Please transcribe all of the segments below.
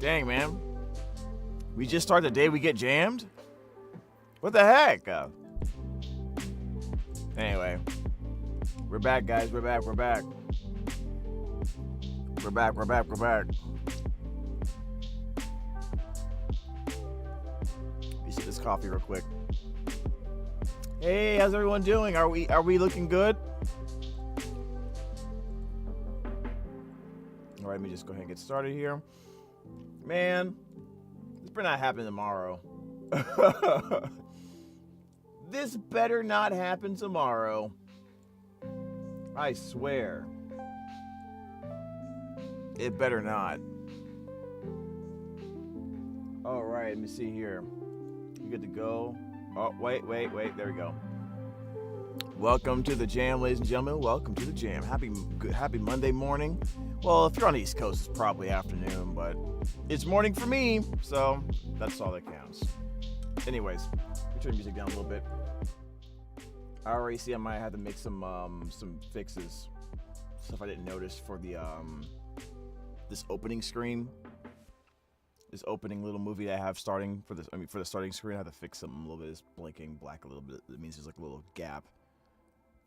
Dang, man. We just start the day we get jammed? What the heck? Anyway. We're back, guys. We're back. We're back. We're back. We're back. We're back. Let me sip this coffee real quick. Hey, how's everyone doing? Are we looking good? All right, let me just go ahead and get started here. Man, this better not happen tomorrow. This better not happen tomorrow. I swear. It better not. All right, let me see here. You good to go? Oh, wait. There we go. Welcome to the jam, ladies and gentlemen. Welcome to the jam. Happy Monday morning. Well, if you're on the East Coast, it's probably afternoon, but it's morning for me, so that's all that counts. Anyways, let me turn the music down a little bit. I already see I might have to make some fixes, stuff I didn't notice for the this opening screen, this opening little movie that I have starting for this. I mean, for the starting screen, I have to fix something a little bit. It's blinking black a little bit. It means there's like a little gap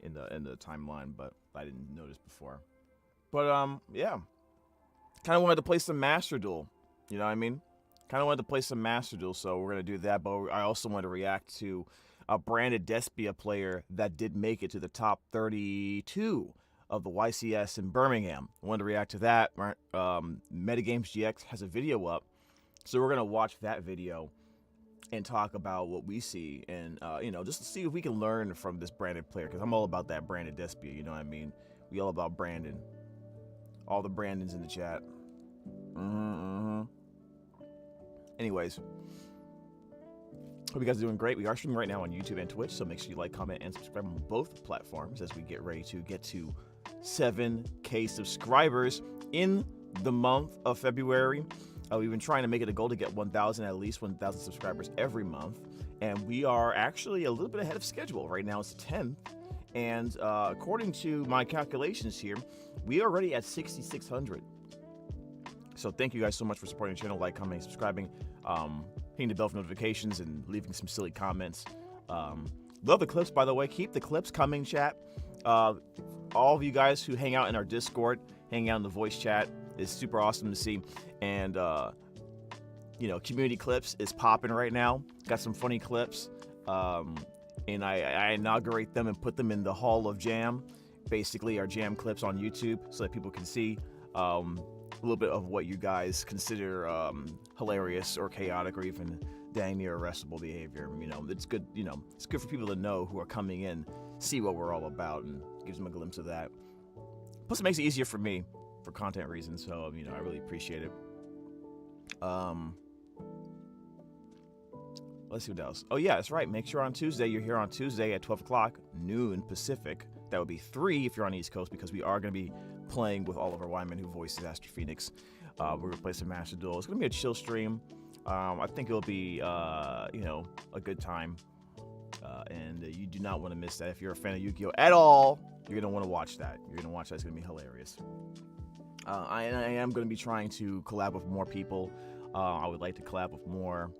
in the timeline, but I didn't notice before. But yeah, kind of wanted to play some Master Duel. You know what I mean? Kind of wanted to play some Master Duel, so we're gonna do that. But I also want to react to a branded Despia player that did make it to the top 32 of the YCS in Birmingham. I wanted to react to that. Metagames GX has a video up, so we're gonna watch that video and talk about what we see, and just to see if we can learn from this branded player, because I'm all about that branded Despia. You know what I mean? We all about Brandon. All the Brandons in the chat. Anyways, hope you guys are doing great. We are streaming right now on YouTube and Twitch, so make sure you like, comment, and subscribe on both platforms as we get ready to get to 7K subscribers in the month of February. We've been trying to make it a goal to get 1,000, at least 1,000 subscribers every month, and we are actually a little bit ahead of schedule. Right now it's the 10th, and according to my calculations here, we are already at 6,600. So thank you guys so much for supporting the channel, like, commenting, subscribing, hitting the bell for notifications, and leaving some silly comments. Love the clips, by the way. Keep the clips coming, chat. All of you guys who hang out in our Discord, hang out in the voice chat, is super awesome to see. And community clips is popping right now. Got some funny clips, and I inaugurate them and put them in the Hall of Jam. Basically, our jam clips on YouTube, so that people can see a little bit of what you guys consider hilarious or chaotic or even dang near arrestable behavior. It's good. It's good for people to know who are coming in, see what we're all about, and gives them a glimpse of that. Plus, it makes it easier for me for content reasons. So I really appreciate it. Let's see what else. Oh yeah, that's right. Make sure on Tuesday you're here on Tuesday at 12 o'clock noon Pacific. That would be 3 if you're on the East Coast, because we are going to be playing with Oliver Wyman, who voices Astro Phoenix. We're going to play some Master Duel. It's going to be a chill stream. I think it'll be, a good time. And you do not want to miss that. If you're a fan of Yugioh at all, you're going to want to watch that. You're going to watch that. It's going to be hilarious. I am going to be trying to collab with more people. I would like to collab with more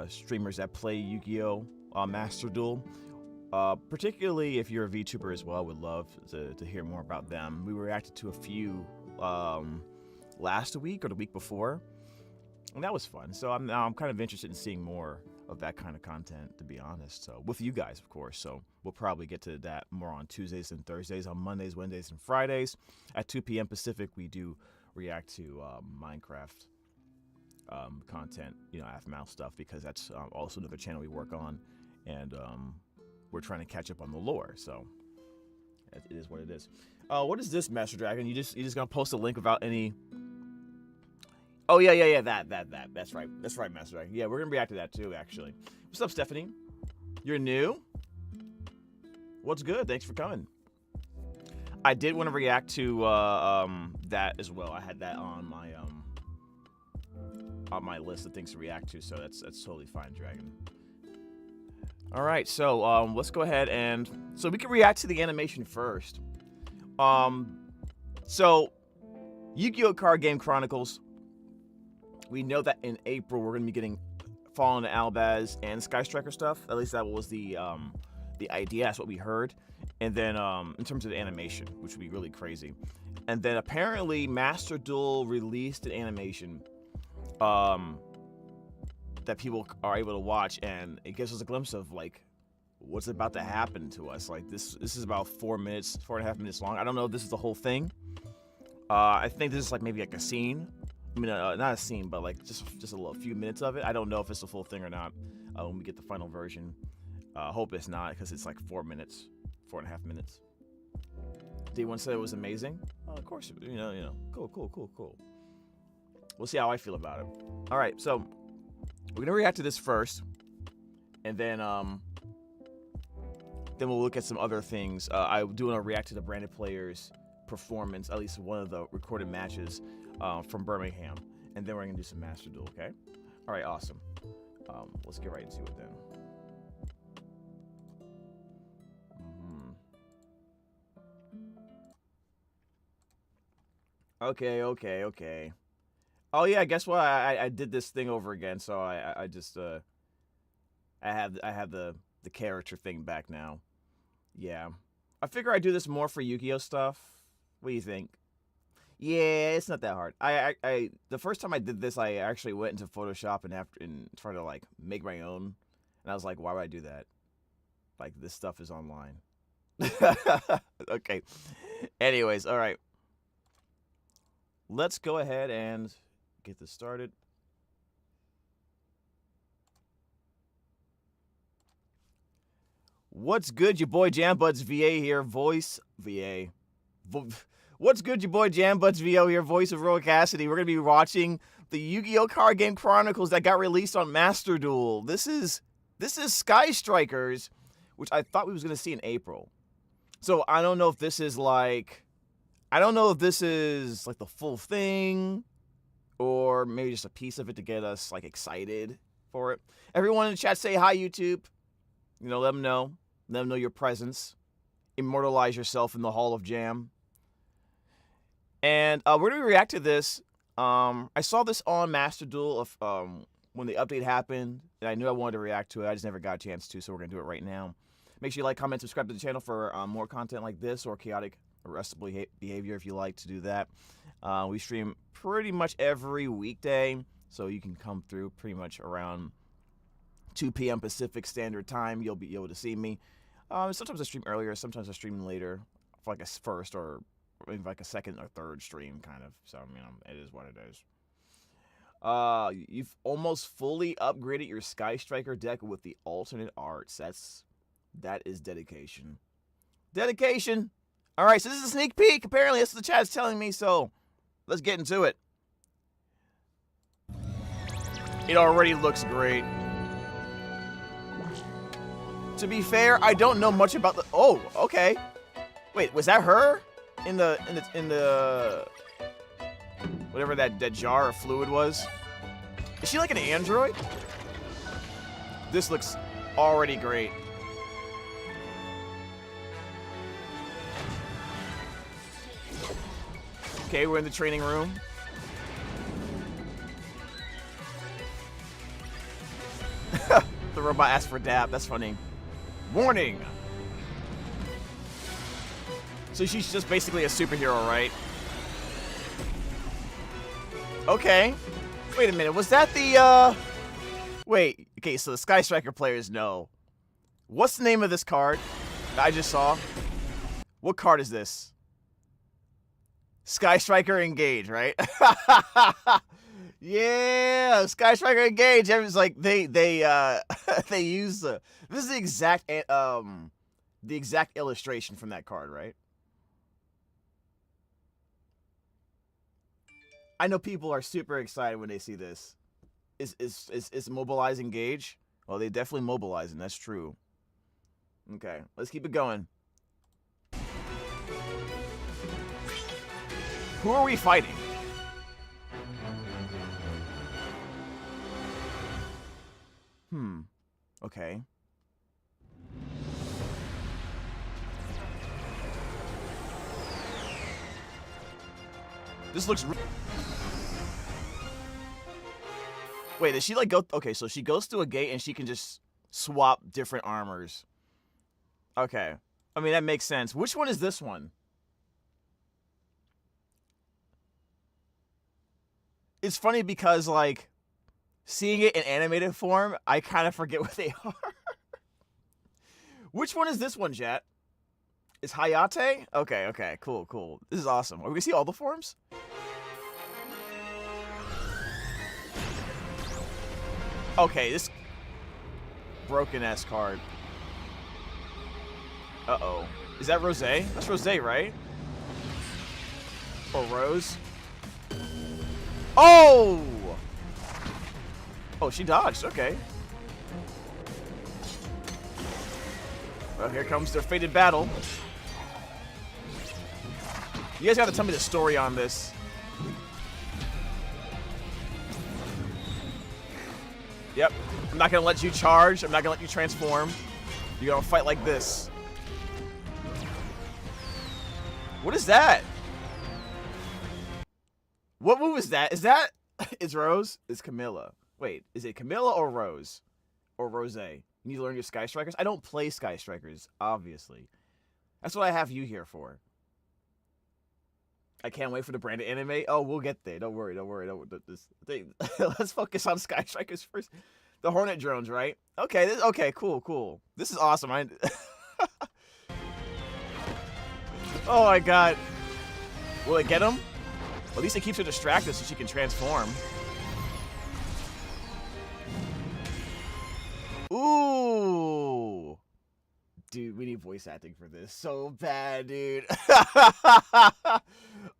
streamers that play Yugioh Master Duel. Particularly if you're a VTuber as well, I would love to hear more about them. We reacted to a few last week or the week before, and that was fun. So I'm kind of interested in seeing more of that kind of content, to be honest. So with you guys, of course. So we'll probably get to that more on Tuesdays and Thursdays. On Mondays, Wednesdays, and Fridays at 2 p.m. Pacific, we do react to Minecraft content, Aphmau stuff, because that's also another channel we work on, and we're trying to catch up on the lore, so it is what it is. What is this, Master Dragon? You just gonna post a link without any? Oh yeah, that. That's right, Master Dragon. Yeah, we're gonna react to that too, actually. What's up, Stephanie? You're new? What's good? Thanks for coming. I did want to react to that as well. I had that on my list of things to react to, so that's totally fine, Dragon. All right, so let's go ahead and so we can react to the animation first. So Yu-Gi-Oh! Card Game Chronicles we know that in April we're gonna be getting Fallen to Albaz and Sky Striker stuff. At least that was the idea. That's what we heard. And then in terms of the animation, which would be really crazy. And then apparently Master Duel released an animation that people are able to watch, and it gives us a glimpse of like what's about to happen to us. Like this is about 4 minutes, 4.5 minutes long. I don't know if this is the whole thing. I think this is like maybe like a scene. I mean, not a scene, but like just a few minutes of it. I don't know if it's the full thing or not when we get the final version. Hope it's not, because it's like 4 minutes, 4.5 minutes. D1 said it was amazing. Of course, you know, cool. We'll see how I feel about it. All right, so we're gonna react to this first, and then we'll look at some other things. I do want to react to the branded players' performance, at least one of the recorded matches from Birmingham, and then we're gonna do some Master Duel. Okay. All right, awesome. Let's get right into it then. Okay. Oh yeah, guess what? I did this thing over again, so I just I have the character thing back now. Yeah, I figure I do this more for Yugioh stuff. What do you think? Yeah, it's not that hard. I the first time I did this, I actually went into Photoshop and tried to like make my own, and I was like, why would I do that? Like, this stuff is online. Okay. Anyways, all right. Let's go ahead and get this started. What's good, your boy Jambuds VA here, voice VA. What's good, your boy Jambuds VO here, voice of Roa Kassidy. We're gonna be watching the Yu-Gi-Oh card game Chronicles that got released on Master Duel. This is Sky Strikers, which I thought we was gonna see in April. So I don't know if this is like, the full thing, or maybe just a piece of it to get us like excited for it. Everyone in the chat, say hi, YouTube. You know, let them know your presence. Immortalize yourself in the Hall of Jam. And we're gonna react to this. I saw this on Master Duel of when the update happened, and I knew I wanted to react to it. I just never got a chance to, so we're gonna do it right now. Make sure you like, comment, subscribe to the channel for more content like this, or chaotic arrestable behavior if you like to do that. We stream pretty much every weekday, so you can come through pretty much around 2 p.m. Pacific Standard Time. You'll be able to see me. Sometimes I stream earlier, sometimes I stream later for like a first or maybe like a second or third stream, kind of. So, you know, it is what it is. You've almost fully upgraded your Sky Striker deck with the alternate arts. That is dedication. Dedication! Alright, so this is a sneak peek. Apparently, that's what the chat's telling me, so let's get into it. It already looks great. To be fair, I don't know much about the... Oh, okay. Wait, was that her? In the whatever that jar of fluid was? Is she like an android? This looks already great. Okay, we're in the training room. The robot asked for dap. That's funny. Warning! So she's just basically a superhero, right? Okay. Wait a minute. Was that the, Wait. Okay, so the Sky Striker players know. What's the name of this card that I just saw? What card is this? Sky Striker Engage, right? Yeah, Sky Striker Engage. Everyone's like they use this is the exact illustration from that card, right? I know people are super excited when they see this. Is Mobilize Engage? Well, they definitely mobilizing. That's true. Okay, let's keep it going. Who are we fighting? Okay. This looks... Wait, does she like go? Okay, so she goes through a gate and she can just swap different armors. Okay. I mean, that makes sense. Which one is this one? It's funny because, like, seeing it in animated form, I kind of forget what they are. Which one is this one, Jet? Is Hayate? Okay, okay, cool, cool. This is awesome. Are we gonna see all the forms? Okay, this broken-ass card. Uh-oh. Is that Rose? That's Rose, right? Or Rose? Oh! Oh, she dodged. Okay. Well, here comes their fated battle. You guys gotta tell me the story on this. Yep. I'm not gonna let you charge. I'm not gonna let you transform. You're gonna fight like this. What is that? What move is that? Is that... It's Rose? It's Camilla. Wait, is it Camilla or Rose? Or Rose? You need to learn your Sky Strikers? I don't play Sky Strikers, obviously. That's what I have you here for. I can't wait for the branded anime. Oh, we'll get there. Don't worry, don't worry. Let's focus on Sky Strikers first. The Hornet drones, right? Okay, okay, cool, cool. This is awesome. Oh my god. Will it get him? At least it keeps her distracted so she can transform. Ooh. Dude, we need voice acting for this so bad, dude.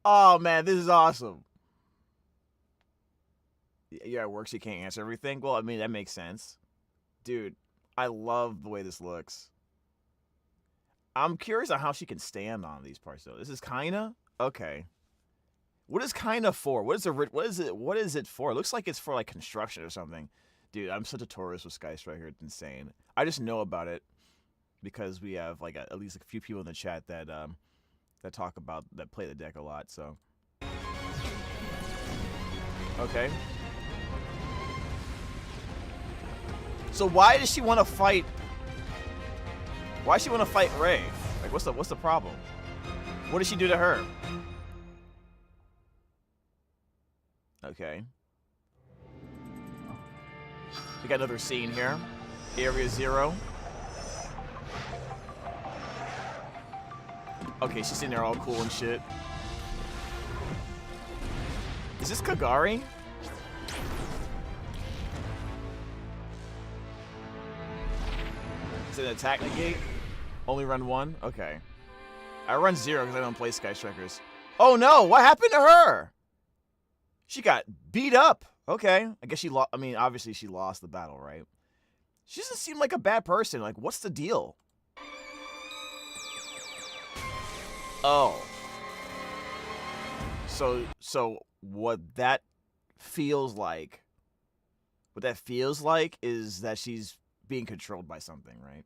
Oh, man, this is awesome. You're at work, so you can't answer everything? Well, I mean, that makes sense. Dude, I love the way this looks. I'm curious on how she can stand on these parts, though. This is kinda? Okay. What is kinda for? What is it for? It looks like it's for, like, construction or something. Dude, I'm such a tourist with Sky Striker. It's insane. I just know about it because we have, like, at least a few people in the chat that that play the deck a lot, so. Okay. So why does she want to fight? Why does she want to fight Ray? Like, what's the problem? What did she do to her? Okay. We got another scene here. Area 0. Okay, she's sitting there all cool and shit. Is this Kagari? Is it an attack negate? Only run 1? Okay. I run 0 because I don't play Sky Strikers. Oh no! What happened to her? She got beat up. Okay. I guess she lost. I mean, obviously she lost the battle, right? She doesn't seem like a bad person. Like, what's the deal? Oh. So what that feels like is that she's being controlled by something, right?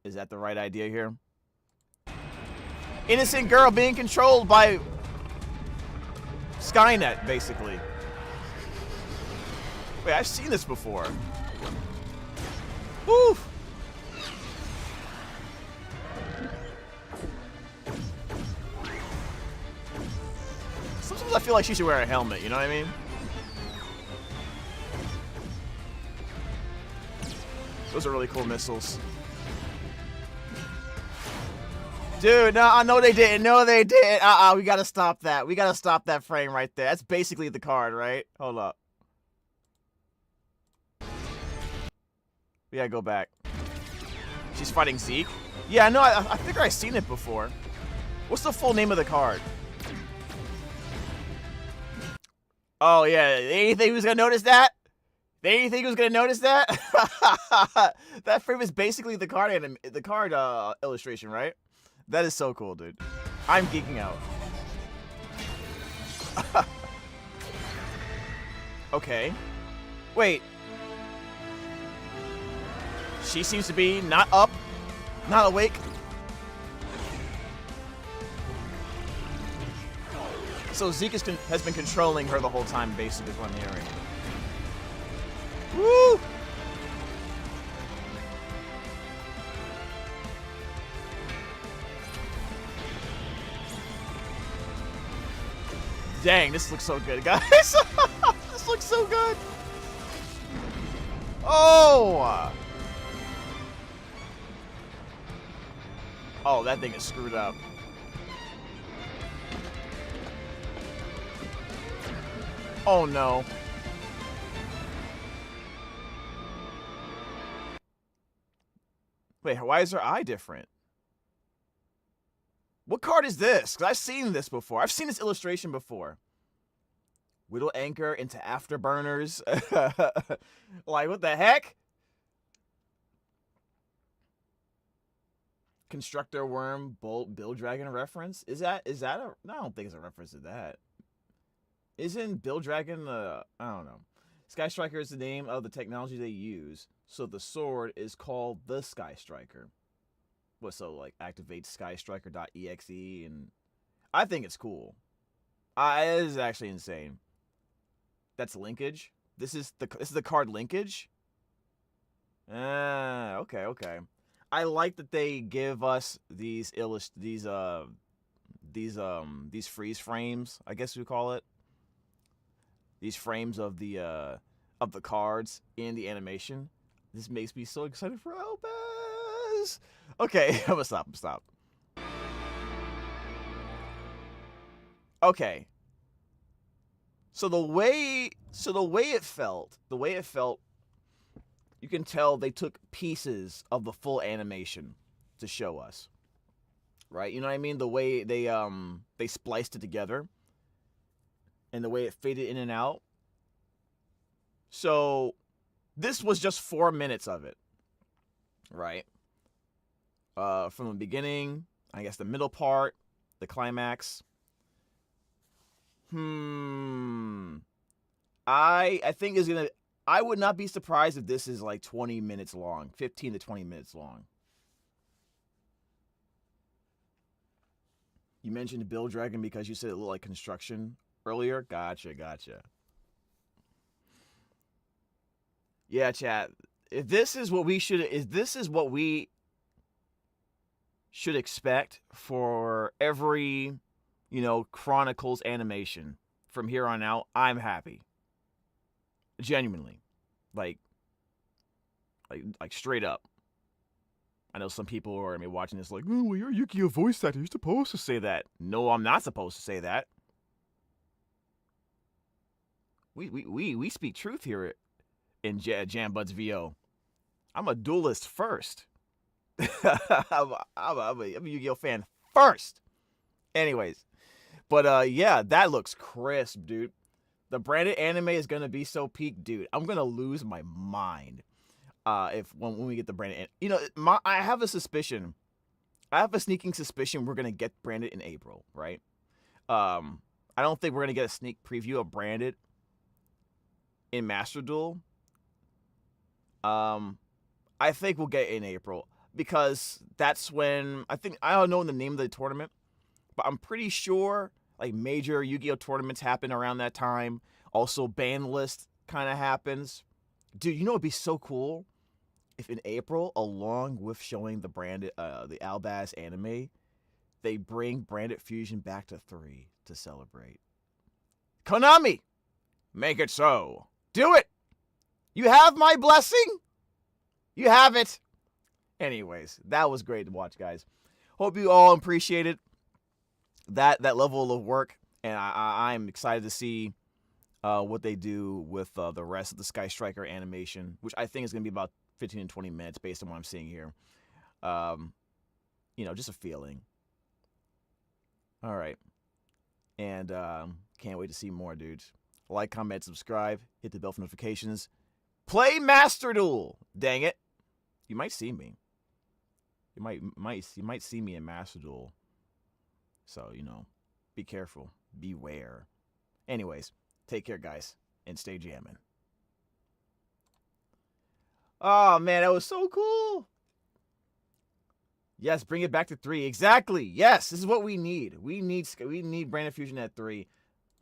Is that the right idea here? Innocent girl being controlled by Skynet, basically. Wait, I've seen this before. Woo! Sometimes I feel like she should wear a helmet, you know what I mean? Those are really cool missiles. Dude, no, they didn't. No, they didn't. We gotta stop that. We gotta stop that frame right there. That's basically the card, right? Hold up. We gotta go back. She's fighting Zeke? Yeah, no, I think I've seen it before. What's the full name of the card? Oh, yeah. They didn't think he was gonna notice that? They didn't think he was gonna notice that? That frame is basically the card illustration, right? That is so cool, dude. I'm geeking out. Okay. Wait. She seems to be not up, not awake. So Zeke has been controlling her the whole time, basically, is what I'm hearing. Woo! Dang, this looks so good, guys. This looks so good. Oh! Oh, that thing is screwed up. Oh, no. Wait, why is her eye different? What card is this? Because I've seen this before. I've seen this illustration before. Whittle anchor into afterburners. Like, what the heck? Constructor worm bolt bill dragon reference? Is that a... No, I don't think it's a reference to that. Isn't Bill Dragon I don't know. Sky Striker is the name of the technology they use, so the sword is called the Sky Striker. What, so like activate skystriker.exe, and I think it's cool. It is actually insane. That's linkage. This is the card linkage. Okay. I like that they give us these freeze frames, I guess we call it. These frames of the cards in the animation. This makes me so excited for Elbaz. Okay, I'm gonna stop. Okay. So the way it felt, you can tell they took pieces of the full animation to show us. Right? You know what I mean? The way they spliced it together. And the way it faded in and out. So, this was just 4 minutes of it. Right? From the beginning, I guess the middle part, the climax. I think is gonna... I would not be surprised if this is like 20 minutes long. 15 to 20 minutes long. You mentioned Bill Dragon because you said it looked like construction earlier. Gotcha. Yeah, chat. If this is what we should expect for every, Chronicles animation from here on out, I'm happy. Genuinely. Like straight up. I know some people are gonna be watching this like, oh, well, you're a Yugioh voice actor. You're supposed to say that. No, I'm not supposed to say that. We speak truth here in Jambud's VO. I'm a duelist first. I'm a Yu-Gi-Oh fan first. Anyways, but yeah, that looks crisp, dude. The branded anime is gonna be so peak, dude. I'm gonna lose my mind if when we get the branded. I have a suspicion. I have a sneaking suspicion we're gonna get branded in April, right? I don't think we're gonna get a sneak preview of branded in Master Duel. I think we'll get it in April because that's when I don't know the name of the tournament, but I'm pretty sure like major Yu-Gi-Oh tournaments happen around that time. Also, ban list kind of happens. Dude, it'd be so cool if in April, along with showing the branded the Albaz anime, they bring Branded Fusion back to 3 to celebrate. Konami, make it so. Do it. You have my blessing. You have it. Anyways, that was great to watch, guys. Hope you all appreciated that level of work, and I'm excited to see what they do with the rest of the Sky Striker animation, which I think is going to be about 15 to 20 minutes based on what I'm seeing here. Just a feeling. All right. And can't wait to see more, dudes. Like, comment, subscribe, hit the bell for notifications. Play Master Duel. Dang it. You might see me. You might see me in Master Duel. So, be careful. Beware. Anyways, take care, guys, and stay jamming. Oh, man, that was so cool. Yes, bring it back to 3. Exactly. Yes, this is what we need. We need Branded Fusion at 3.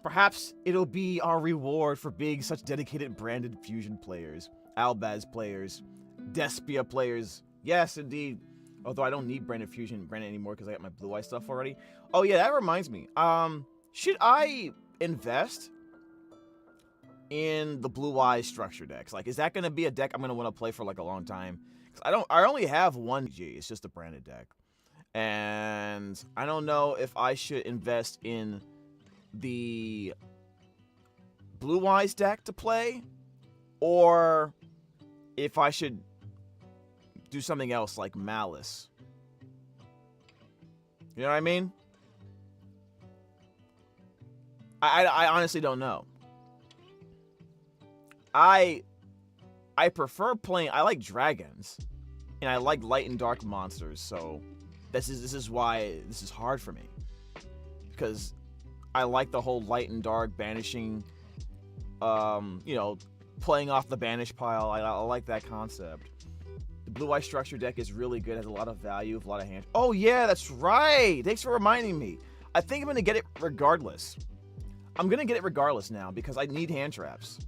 Perhaps it'll be our reward for being such dedicated branded fusion players, Albaz players, Despia players. Yes, indeed. Although I don't need branded fusion branded anymore because I got my blue eye stuff already. Oh yeah, that reminds me. Should I invest in the blue eye structure decks? Like, is that gonna be a deck I'm gonna want to play for like a long time? Because I only have one G. It's just a branded deck, and I don't know if I should invest in the Blue Eyes deck to play, or if I should do something else like Malice. You know what I mean? I honestly don't know. I prefer playing. I like dragons, and I like light and dark monsters. So this is why this is hard for me, because I like the whole light and dark banishing, playing off the banish pile. I like that concept. The blue eye structure deck is really good, has a lot of value, a lot of hand. Oh yeah, that's right. Thanks for reminding me. I think I'm gonna get it regardless. I'm gonna get it regardless now because I need hand traps.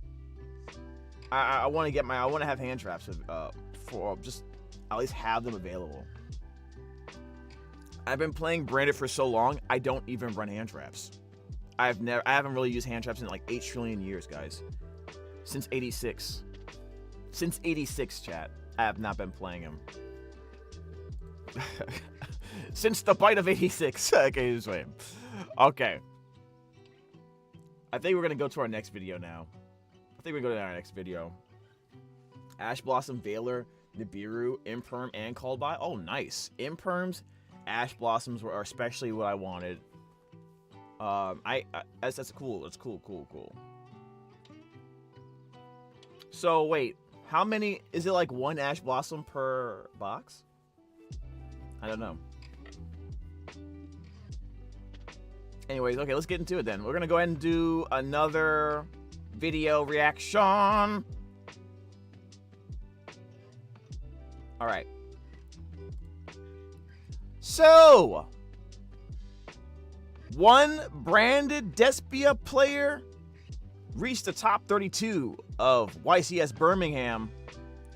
I want to have hand traps for just at least have them available. I've been playing branded for so long, I don't even run hand traps. I haven't really used hand traps in like 8 trillion years, guys. Since 86. Since 86, chat. I have not been playing them. Since the bite of 86. Okay, just wait. Okay. I think we're going to go to our next video now. Ash Blossom, Veiler, Nibiru, Imperm, and Called By. Oh, nice. Imperms, Ash Blossoms are especially what I wanted. That's cool. That's cool. So wait, how many is it? Like one Ash Blossom per box? I don't know. Anyways, okay, let's get into it then. We're gonna go ahead and do another video reaction. All right. So, one branded Despia player reached the top 32 of YCS Birmingham,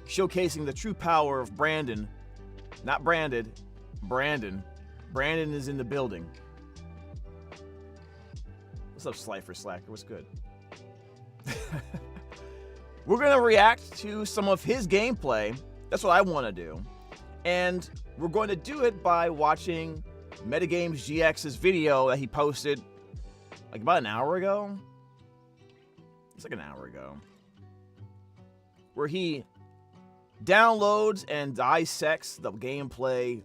showcasing the true power of Brandon. Not branded, Brandon. Brandon is in the building. What's up, Slifer Slacker? What's good? We're going to react to some of his gameplay. That's what I want to do. And we're going to do it by watching Metagames GX's video that he posted like about an hour ago. It's like an hour ago. Where he downloads and dissects the gameplay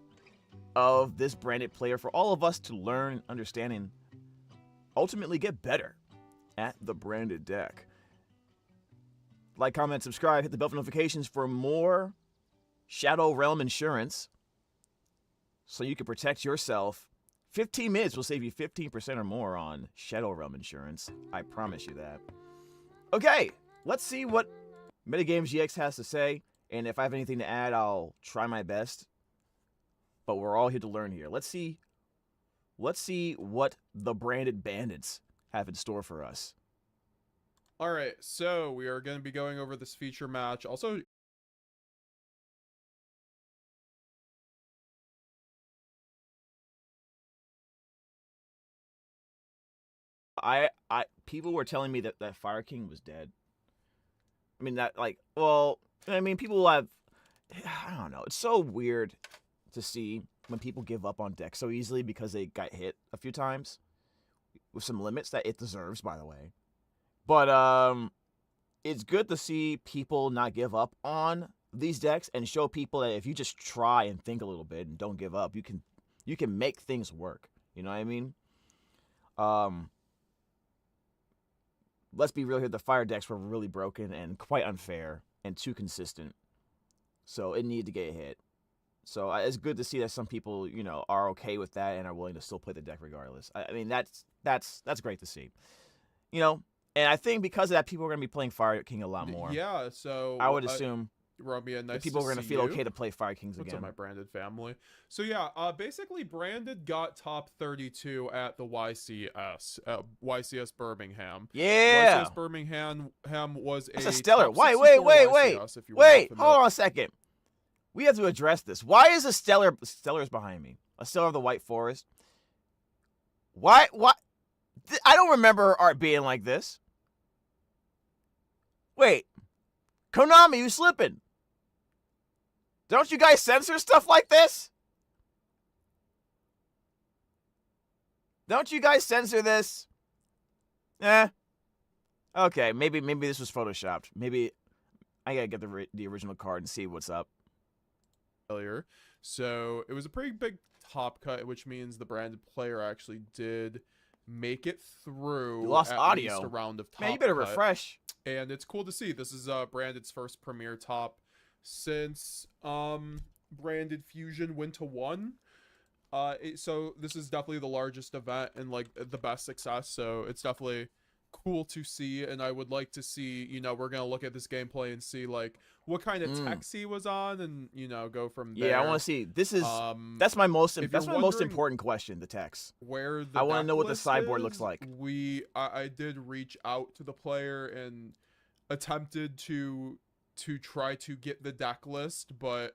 of this branded player for all of us to learn, understand, and ultimately get better at the branded deck. Like, comment, subscribe, hit the bell for notifications for more Shadow Realm insurance so you can protect yourself. 15 minutes will save you 15% or more on Shadow Realm insurance. I promise you that. Okay, let's see what Metagames GX has to say, and if I have anything to add, I'll try my best. But we're all here to learn here. Let's see what the branded bandits have in store for us. All right, so we are going to be going over this feature match. Also, people were telling me that Fire King was dead. I mean, people have, I don't know. It's so weird to see when people give up on decks so easily because they got hit a few times with some limits that it deserves, by the way. But it's good to see people not give up on these decks and show people that if you just try and think a little bit and don't give up, you can make things work. You know what I mean? Let's be real here. The fire decks were really broken and quite unfair and too consistent. So it needed to get hit. So it's good to see that some people, are okay with that and are willing to still play the deck regardless. I mean, that's great to see. And I think because of that, people are going to be playing Fire King a lot more. yeah, so I would assume. Romeo, nice people to are gonna see feel you. okay to play Fire Kings What's again. up, my Branded family? So yeah, basically Branded got top 32 at the YCS Birmingham. Yeah. YCS Birmingham was That's a a stellar. top Wait, 64 wait. YCS, if you were not Wait, familiar. hold on a second. We have to address this. Why is a Stellar's behind me? A Stellar of the White Forest? Why? I don't remember art being like this. Wait. Konami, you slipping? Don't you guys censor stuff like this? Don't you guys censor this? Okay, maybe this was photoshopped. Maybe I gotta get the original card and see what's up. So it was a pretty big top cut, which means the Branded player actually did make it through. You lost at audio. Least a round of top Man, you better cut. refresh. And it's cool to see. This is Branded's first premier top since Branded Fusion went to 1. So this is definitely the largest event and like the best success. So it's definitely cool to see. And I would like to see, you know, we're gonna look at this gameplay and see like what kind of text he was on, and you know, go from there. Yeah, I want to see. That's my most wondering important question. The text. Where the I want to know what the list sideboard is, looks like. I did reach out to the player and attempted to try to get the deck list, but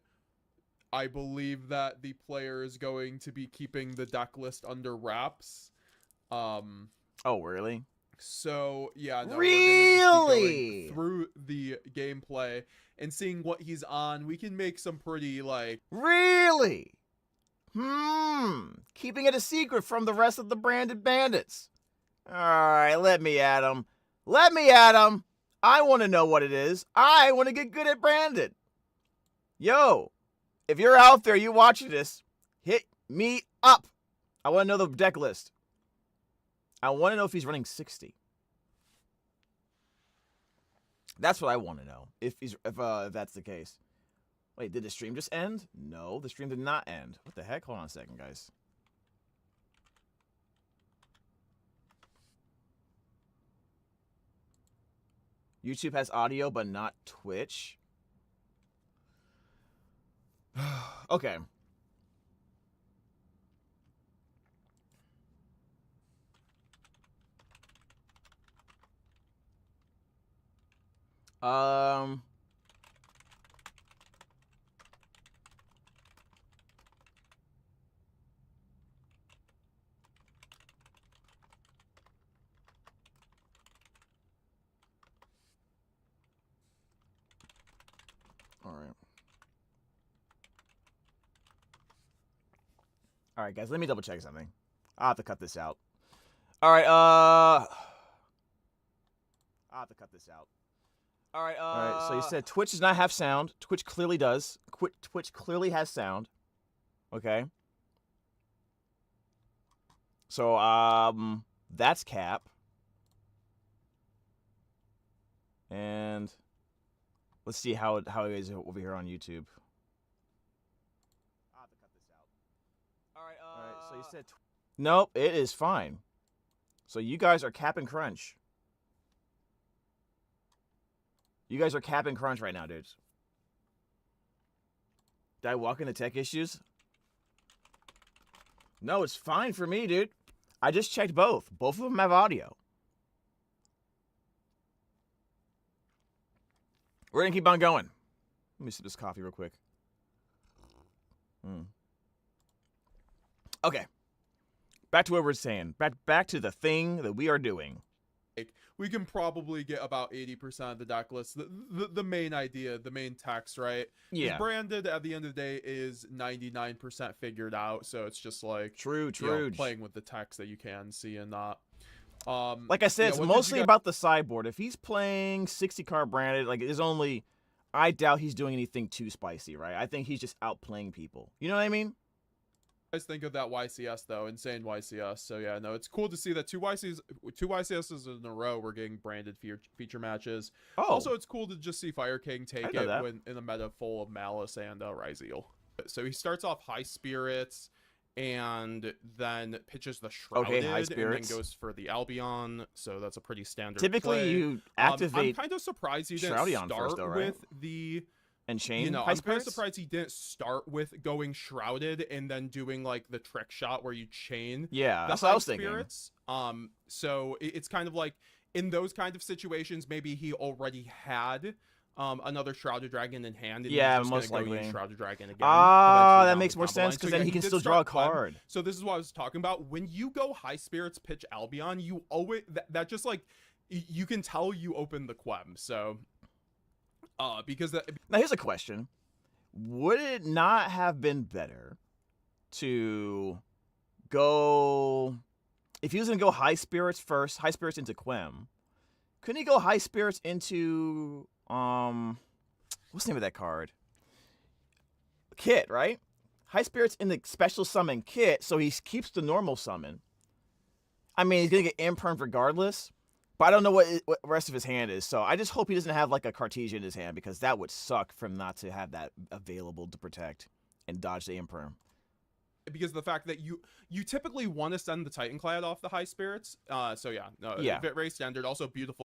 I believe that the player is going to be keeping the deck list under wraps. Oh, really? So yeah, no, really? we're gonna just be going through the gameplay and seeing what he's on. We can make some pretty like really. Keeping it a secret from the rest of the Branded bandits. All right, let me at him. I want to know what it is. I want to get good at Branded. Yo, if you're out there, you watching this, hit me up. I want to know the deck list. I want to know if he's running 60. That's what I want to know. If that's the case. Wait, did the stream just end? No, the stream did not end. What the heck? Hold on a second, guys. YouTube has audio, but not Twitch. Okay. All right, guys, let me double check something. I'll have to cut this out. All right, I'll have to cut this out. All right, so you said Twitch does not have sound. Twitch clearly does. Twitch clearly has sound. Okay. So, that's Cap. And let's see how it is over here on YouTube. I'll have to cut this out. All right, so you said nope, it is fine. So you guys are Cap and Crunch. You guys are Cap and Crunch right now, dudes. Did I walk into tech issues? No, it's fine for me, dude. I just checked both. Both of them have audio. We're going to keep on going. Let me sip this coffee real quick. Okay. Back to what we're saying. Back to the thing that we are doing. We can probably get about 80% of the deck list. The main idea, the main text, right? Yeah. Branded at the end of the day is 99% figured out. So it's just like true. You know, playing with the text that you can see and not. Like I said, it's mostly about the sideboard. If he's playing 60 card Branded, like I doubt he's doing anything too spicy, right? I think he's just outplaying people. You know what I mean? Guys think of that YCS though, insane YCS. So yeah, no, it's cool to see that two YCSs in a row we're getting Branded feature matches. Oh. Also, it's cool to just see Fire King take it when in a meta full of Malice and Rhys. So he starts off High Spirits and then pitches the Shrouded High Spirits. and then goes for the Albion. So that's a pretty standard Typically play. You activate I'm kind of surprised he didn't Shroudion start first, though, right? with the and chain. You know, high I'm kind of spirits? surprised he didn't start with going shrouded and then doing like the trick shot where you chain Yeah, the that's what I high was thinking. spirits. So it's kind of like in those kind of situations, maybe he already had another shrouded dragon in hand, and Yeah, he's just most gonna go likely. use shrouded dragon again. Ah, eventually that down makes the more combo sense line. So because yeah, then he can did still draw a start Clem. card. So this is what I was talking about. When you go high spirits pitch Albion, you always that just like you can tell you open the Quem. So because that Now here's a question: would it not have been better to go if he was gonna go high spirits first, high spirits into Quem? Couldn't he go high spirits into what's the name of that card? Kit, right? High spirits in the special summon Kit, so he keeps the normal summon. I mean, he's gonna get imperm regardless, but I don't know what the rest of his hand is. So I just hope he doesn't have like a Cartesian in his hand because that would suck for him not to have that available to protect and dodge the imperm. because of the fact that you typically want to send the Titan Clad off the high spirits. So yeah, no, Yeah. very standard. Also beautiful.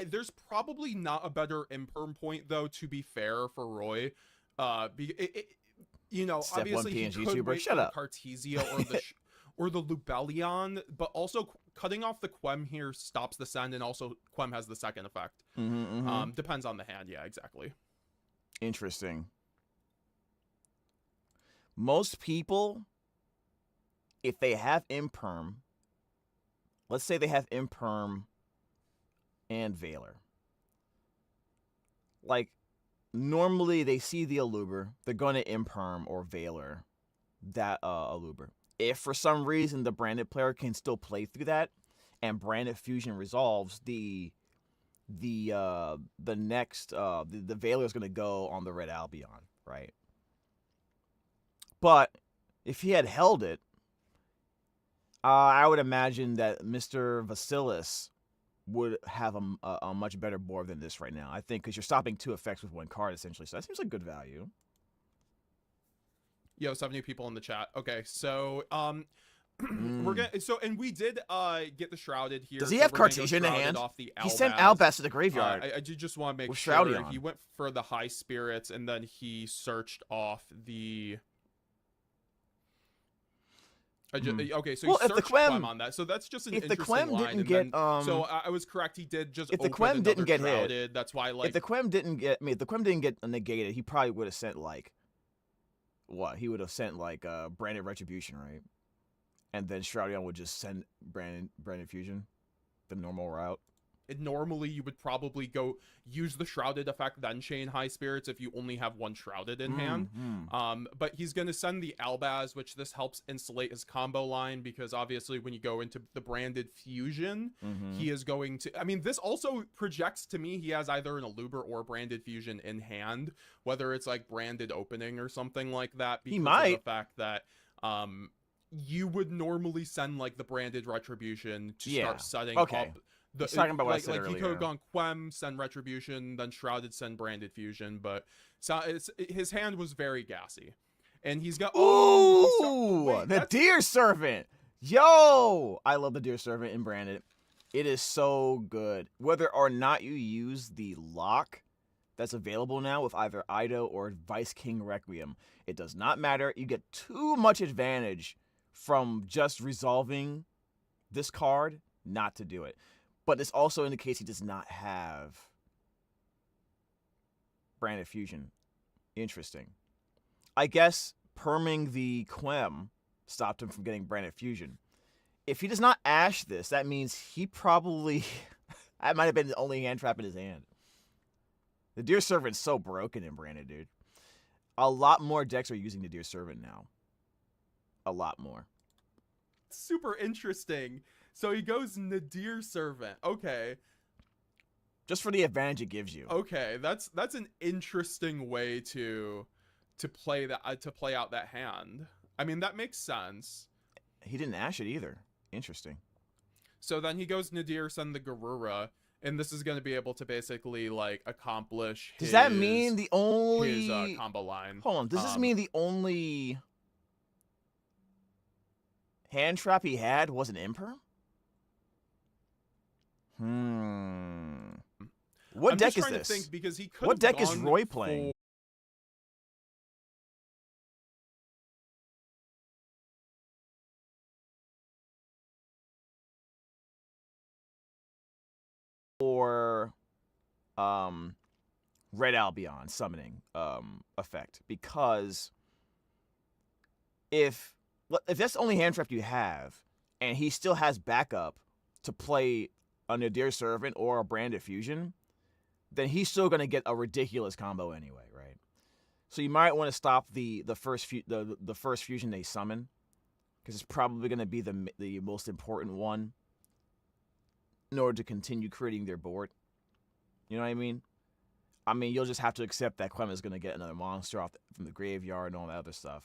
There's probably not a better imperm point though. To be fair for Roy, you know, Step obviously one he PNG could tuber. wait Shut for up. the Cartesia or the or the Lubellion, but also cutting off the Quem here stops the send, and also Quem has the second effect. Depends on the hand. Yeah, exactly. Interesting. Most people, if they have imperm, let's say they have imperm and Valor. Like, normally they see the Aluber, they're going to imperm or Valor that Aluber. If for some reason the branded player can still play through that and branded fusion resolves, the next the Valor is going to go on the red Albion, right? But if he had held it, I would imagine that Mr. Vasilis would have a much better board than this right now. I think because you're stopping two effects with one card essentially, so that seems like good value. Yo, 70 people in the chat. Okay, so we're gonna and we did get the shrouded here. Does he so have we're gonna go Cartesian in shrouded hand? off the He sent Albaz. Albaz to the graveyard. I do just want to make with sure Shroudion. he went for the high spirits and then he searched off the. Okay, so Well, he if the searched Quem- Quem on that, so that's just an if the interesting Quem line. didn't and get, then, so I was correct. He did just if the open Quem didn't another get hit- shrouded. That's why, like, if the Quem didn't get, if the Quem didn't get negated, he probably would have sent like, what? He would have sent like branded retribution, right? And then Shroudion would just send branded fusion, the normal route. normally you would probably go use the shrouded effect, then chain high spirits if you only have one shrouded in hand. But he's going to send the Albaz, which this helps insulate his combo line, because obviously when you go into the branded fusion, he is going to, I mean, this also projects to me he has either an Aluber or branded fusion in hand, whether it's like branded opening or something like that, because He might. of the fact that you would normally send like the branded retribution to start setting up. He's talking about what I like, said he could earlier. have gone Quem, send retribution, then shrouded, send branded fusion, but his hand was very gassy, and he's got the Deer Servant. Yo, I love the Deer Servant in branded. It is so good. Whether or not you use the lock that's available now with either Ido or Vice King Requiem, it does not matter. You get too much advantage from just resolving this card not to do it. But this also indicates he does not have branded fusion. Interesting. I guess perming the Quem stopped him from getting branded fusion. If he does not ash this, that means he probably that might have been the only hand trap in his hand. The Deer Servant's so broken in branded, dude. A lot more decks are using the Deer Servant now. A lot more. Super interesting. So he goes Nadir Servant. Okay. Just for the advantage it gives you. Okay, that's an interesting way to play that to play out that hand. I mean, that makes sense. He didn't ash it either. Interesting. So then he goes Nadir, send the Garura, and this is going to be able to basically like accomplish Does that mean the only his combo line? Hold on. Does this mean the only hand trap he had was an imperm? What I'm deck just is trying this? to think because he could. What deck is Roy playing? Or Red Albion summoning effect, because if that's the only hand trap you have, and he still has backup to play a Nadir Servant or a Branded Fusion, then he's still gonna get a ridiculous combo anyway, right? So you might want to stop the first fusion they summon, because it's probably gonna be the most important one in order to continue creating their board. You know what I mean? I mean, you'll just have to accept that Clem is going to get another monster from the graveyard and all that other stuff.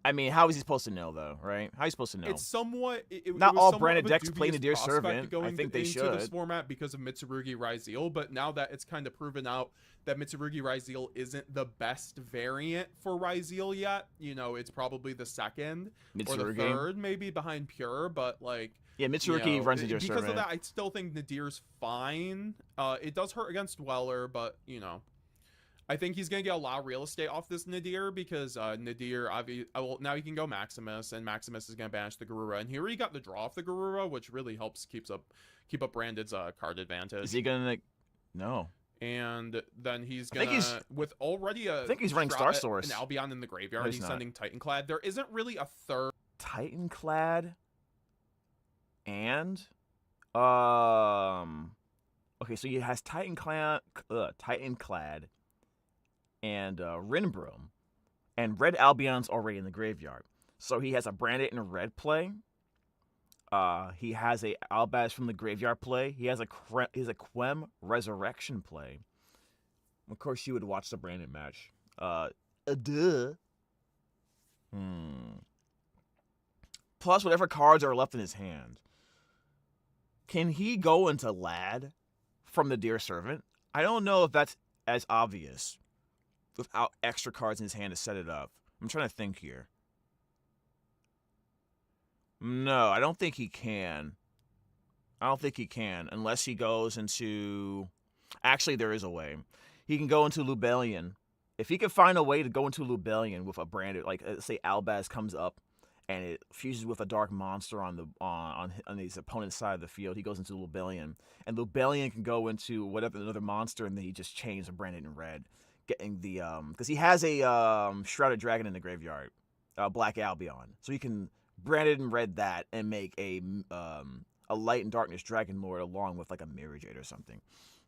I mean, how is he supposed to know, though, right? How are you supposed to know? It's somewhat. Not it was all somewhat branded of a decks play dubious Nadir prospect Servant. Going I think they into should. this format because of Mitsurugi Raizel, but now that it's kind of proven out that Mitsurugi Raizel isn't the best variant for Raizel yet, you know, it's probably the second or the third, maybe behind Pure, but like. Yeah, Mitsurugi runs Nadir Servant. Because of that, I still think Nadir's fine. It does hurt against Dweller, but, you know. I think he's going to get a lot of real estate off this Nadir because Nadir, well, now he can go Maximus, and Maximus is going to banish the Garura. And here he got the draw off the Garura, which really helps keep up Branded's card advantage. Is he going to... No. And then he's going to... With already a... I think he's running Star Source. An Albion in the graveyard, and he's sending Titanclad. There isn't really a third... Titanclad? And... Okay, so he has Titanclad... and Rinbroom, and Red Albion's already in the graveyard. So he has a Branded and Red play. He has a Albaz from the graveyard play. He has a Quem Resurrection play. Of course, you would watch the Branded match. Duh. Plus, whatever cards are left in his hand. Can he go into Lad from the Dear Servant? I don't know if that's as obvious without extra cards in his hand to set it up. I'm trying to think here. No, I don't think he can. I don't think he can, unless he goes into... Actually, there is a way. He can go into Lubellion. If he can find a way to go into Lubellion with a Branded, like, say Albaz comes up and it fuses with a dark monster on his opponent's side of the field, he goes into Lubellion. And Lubellion can go into whatever another monster, and then he just chains a Branded in red. Getting the because he has a Shrouded Dragon in the graveyard, Black Albion, so he can Branded in red that and make a Light and Darkness Dragon Lord along with like a Mirror Jade or something.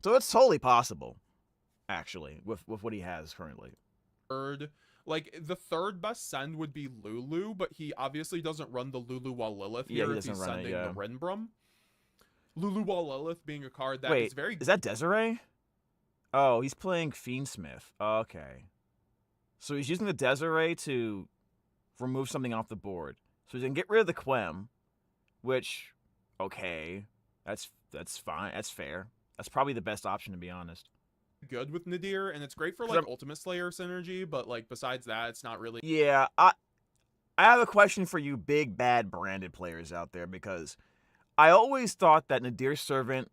So it's totally possible, actually, with what he has currently. Like the third best send would be Lulu, but he obviously doesn't run the Lulu while Lilith here if he's sending the Rinbrum. Lulu while Lilith being a card that is very. Is that Desiree? Oh, he's playing Fiendsmith. Okay. So he's using the Desiree to remove something off the board. So he can get rid of the Quem, which, okay, that's fine. That's fair. That's probably the best option, to be honest. Good with Nadir, and it's great for like Ultimate Slayer synergy, but like besides that, it's not really. Yeah, I have a question for you big bad Branded players out there, because I always thought that a Nadir Servant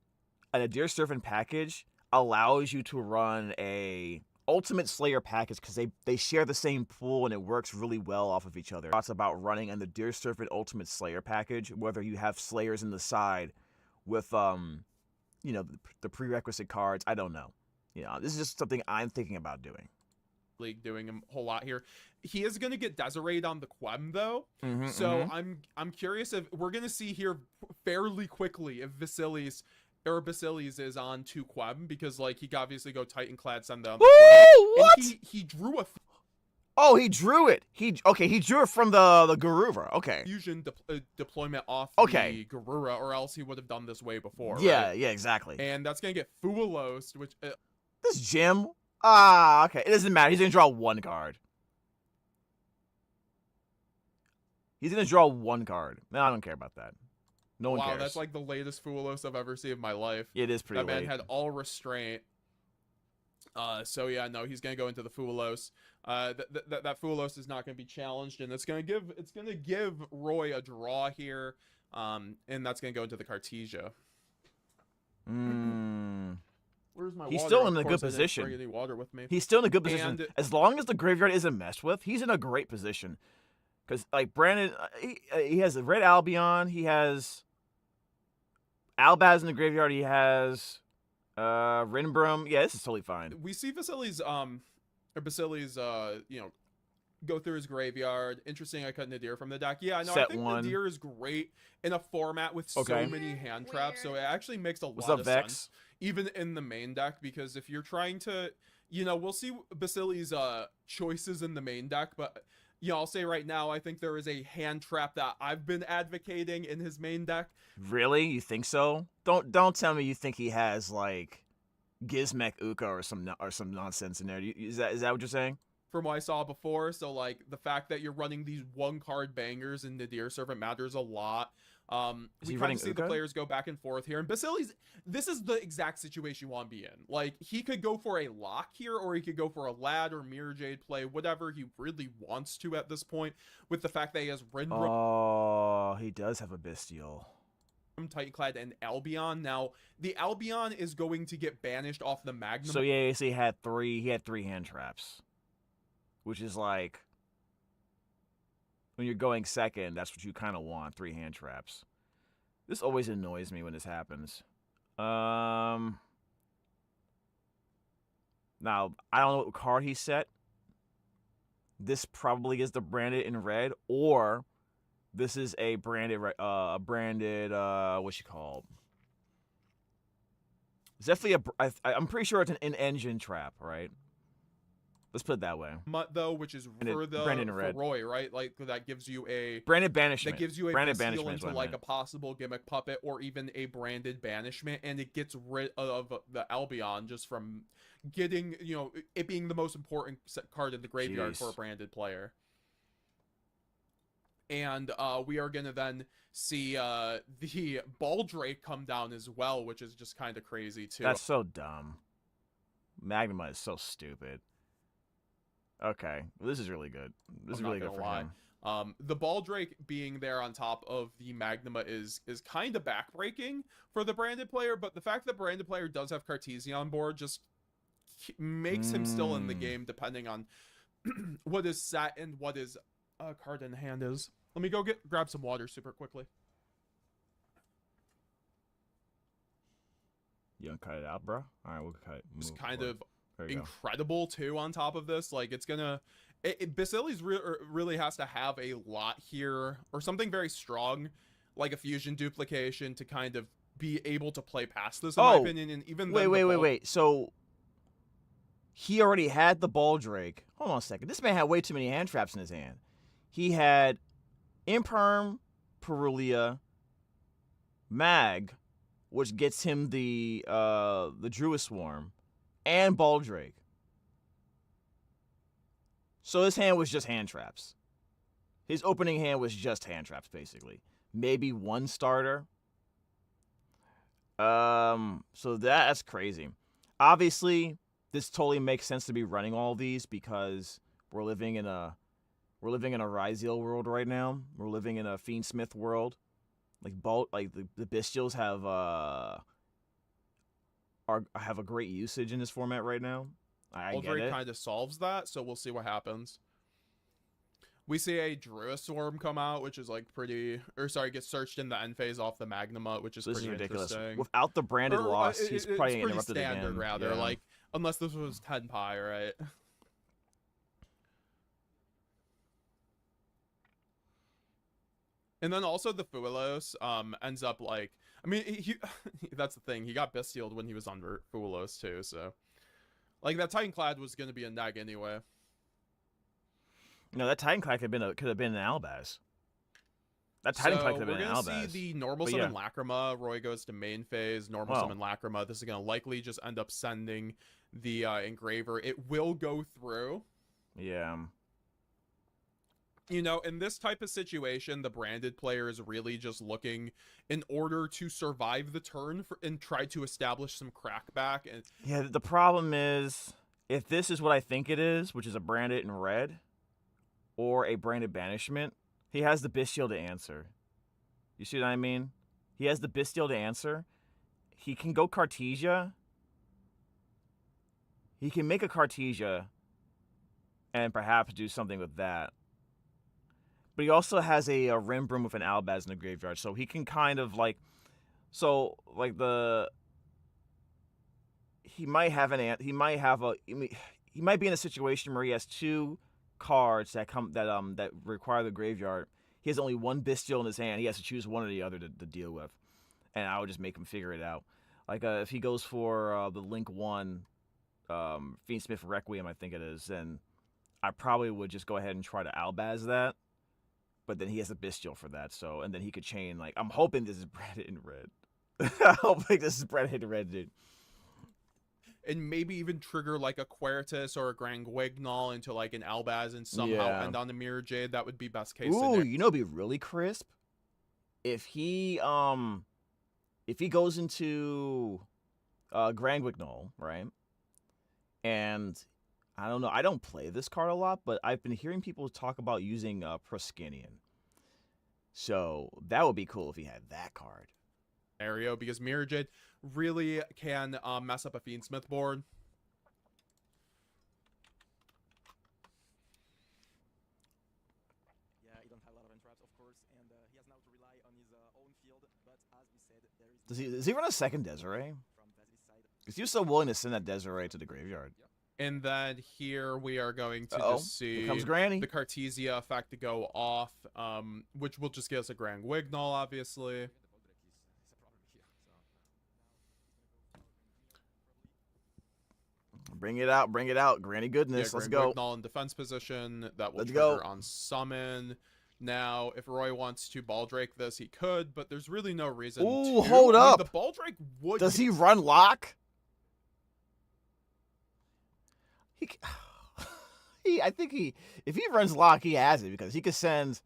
package allows you to run a Ultimate Slayer package because they share the same pool and it works really well off of each other. Thoughts about running a Nadir Servant Ultimate Slayer package, whether you have Slayers in the side with you know, the prerequisite cards. I don't know. You know, this is just something I'm thinking about doing. League doing a whole lot here. He is going to get Desiree on the Quem though. I'm curious if we're going to see here fairly quickly if Basilis is on 2 Quem, because like he could obviously go Titanclad, send down the Quem. What? And he drew a Oh, he drew it. He drew it from the Garura. Okay. Fusion deployment off the Garura, or else he would have done this way before. Yeah, right? Yeah, exactly. And that's gonna get Fualos, which this Jim. Okay. It doesn't matter. He's gonna draw 1 card. He's gonna draw 1 card. No, I don't care about that. No one cares. Wow, that's like the latest Fualos I've ever seen in my life. It is pretty late. That man had all restraint. So yeah, no, he's gonna go into the Fualos. That Fualos is not gonna be challenged, and it's gonna give Roy a draw here. And that's gonna go into the Cartesia. Where's my He's water? still Of in a course good I didn't position. bring any water with me. He's still in a good position. And As long as the graveyard isn't messed with, he's in a great position. Because, like, Brandon, he has a Red Albion. He has Albaz in the graveyard. He has Rinbrum. Yeah, this is totally fine. we see Vasili's go through his graveyard. Interesting, I cut Nadir from the deck. Yeah, no, I Set think one. Nadir is great in a format with so many hand traps, so it actually makes a What's lot up, of Vex? sense, even in the main deck, because if you're trying to, we'll see Vasili's choices in the main deck, but I'll say right now, I think there is a hand trap that I've been advocating in his main deck. Really? You think so? Don't tell me you think he has, like, Gizmek Uka or some nonsense in there. Is that what you're saying? From what I saw before, so like the fact that you're running these 1-card bangers in Nadir Servant matters a lot. We kind of see the players go back and forth here, and Basili's, this is the exact situation you want to be in. Like, he could go for a lock here, or he could go for a Lad or Mirror Jade play, whatever he really wants to at this point, with the fact that he has Rinbrum. Oh, he does have a Bestial. Titan-clad and Albion. Now, the Albion is going to get banished off the Magnum. So yeah, so he had three hand traps. Which is like, when you're going second, that's what you kind of want, 3 hand traps. This always annoys me when this happens. Now, I don't know what card he set. This probably is the branded in red, or this is a branded, what's she called? It's definitely I'm pretty sure it's an engine trap, right? Let's put it that way. Though, which is for Roy, right? Like, that gives you a branded banishment. That gives you a branded banishment into like a possible gimmick puppet, or even a branded banishment, and it gets rid of the Albion just from getting, it being the most important card in the graveyard for a branded player. And we are gonna then see the Baldrake come down as well, which is just kind of crazy too. That's so dumb. Magma is so stupid. Okay, well, this is really good. This is really good for him. The Baldrake being there on top of the Magnuma is kind of backbreaking for the branded player, but the fact that branded player does have Cartesia on board just makes him still in the game, depending on what is set and what his card in hand is. Let me go grab some water super quickly. You gonna cut it out, bro? All right, we'll cut it. It's kind of incredible too on top of this. Like, it's gonna Basili's really has to have a lot here, or something very strong, like a fusion duplication, to kind of be able to play past this, in my opinion. And even wait, so he already had the Baldrake. Hold on a second, this man had way too many hand traps in his hand. He had Imperm, Perulia, Mag, which gets him the Druid Swarm, and Baldrake. So his hand was just hand traps. His opening hand was just hand traps, basically. Maybe one starter. So that's crazy. Obviously, this totally makes sense to be running all these, because we're living in a Rhyzeal world right now. We're living in a Fiendsmith world. Like the Bestials have a great usage in this format right now. I get it. Kind of solves that, so we'll see what happens. We see a Druid Swarm come out, which is like gets searched in the end phase off the Magnuma, which is pretty ridiculous. Interesting. Without the branded loss, he's probably interrupted standard again. Rather, yeah. Like, unless this was Tenpai, right? And then also the Fuelos ends up like, I mean, he that's the thing. He got bestialed when he was on Fuelos too, so like that Titanclad was going to be a neg anyway. No, that Titanclad could have been an Albaz. That Titanclad could have been an Albaz. We're going to see the normal summon Lacrima. Roy goes to main phase, normal summon Lacrima. This is going to likely just end up sending the Engraver. It will go through. Yeah. In this type of situation, the branded player is really just looking in order to survive the turn and try to establish some crackback. And yeah, the problem is, if this is what I think it is, which is a branded in red, or a branded banishment, he has the Bestial to answer. You see what I mean? He has the Bestial to answer. He can go Cartesia, He can make a Cartesia and perhaps do something with that. But he also has a Rimbroom with an Albaz in the graveyard, so he can kind of like, so like he might have he might be in a situation where he has 2 cards that require the graveyard. He has only 1 Bestial in his hand. He has to choose one or the other to deal with, and I would just make him figure it out. Like if he goes for the Link 1 Fiendsmith Requiem, I think it is, then I probably would just go ahead and try to Albaz that. But then he has a Bestial for that, so and then he could chain like I'm hoping this is branded in red. I'm hoping this is branded in red, dude. And maybe even trigger like a Quertus or a Grand Guignol into like an Albaz and somehow end on a Mirror Jade. That would be best case scenario. Ooh, you know, it'd be really crisp if he goes into Grand Guignol, right? And I don't know, I don't play this card a lot, but I've been hearing people talk about using Proskinian. So that would be cool if he had that card. Scenario, because Mirror Jade really can mess up a Fiendsmith board. Yeah, he don't have a lot of entraps, of course, and he has now to rely on his own field. But as we said, there is. Does he run a second Desiree? Because he was so willing to send that Desiree to the graveyard. Yep. And then here we are going to just see here comes Granny. The Cartesia effect to go off, which will just give us a Grand Guignol, obviously. Bring it out, Granny goodness. Yeah, Let's Grand go. Guignol in defense position. That will Let's trigger go. on summon. Now, if Roy wants to Baldrake this, he could, but there's really no reason Ooh, to. hold up. The Baldrake would. Does he run lock? I think if he runs lock, he has it because he could send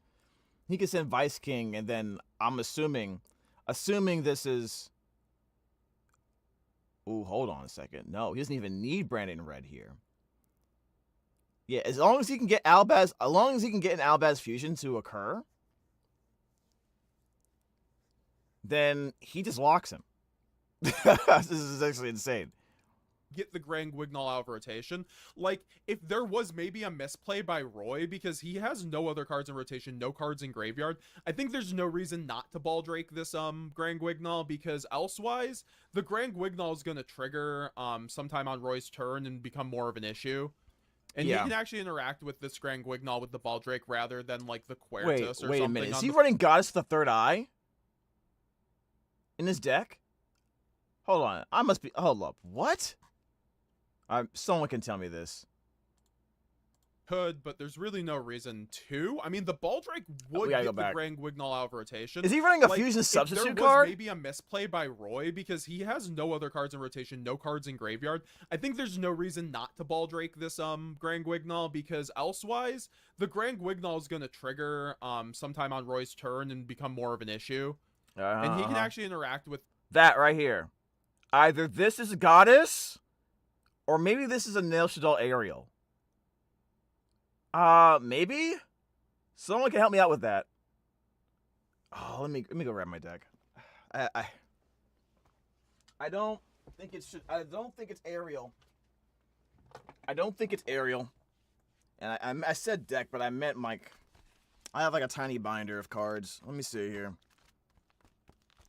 Vice King, and then I'm assuming this is. Ooh, hold on a second. No, he doesn't even need Brandon Red here. Yeah, as long as he can get an Albaz fusion to occur, then he just locks him. This is actually insane. Get the Grand Guignol out of rotation. Like, if there was maybe a misplay by Roy, because he has no other cards in rotation, no cards in graveyard, I think there's no reason not to Baldrake this Grand Guignol, because elsewise, the Grand Guignol is going to trigger sometime on Roy's turn and become more of an issue. And he can actually interact with this Grand Guignol with the Baldrake rather than, like, the Quertus or something. Wait a minute. Is he running Goddess the Third Eye in his deck? Hold on. Hold up. What? Someone can tell me this. Could, but there's really no reason to. I mean, the Baldrake would get the Grand Guignol out of rotation. Is he running a fusion substitute card? There was maybe a misplay by Roy because he has no other cards in rotation, no cards in graveyard. I think there's no reason not to Baldrake this Grand Guignol, because elsewise the Grand Guignol is going to trigger sometime on Roy's turn and become more of an issue. And he can actually interact with that right here. Either this is a Goddess, or maybe this is a Nail Shadal Aerial. Maybe? Someone can help me out with that. Oh, let me go grab my deck. I don't think it's Aerial. I don't think it's Aerial. And I said deck, but I meant like I have like a tiny binder of cards. Let me see here.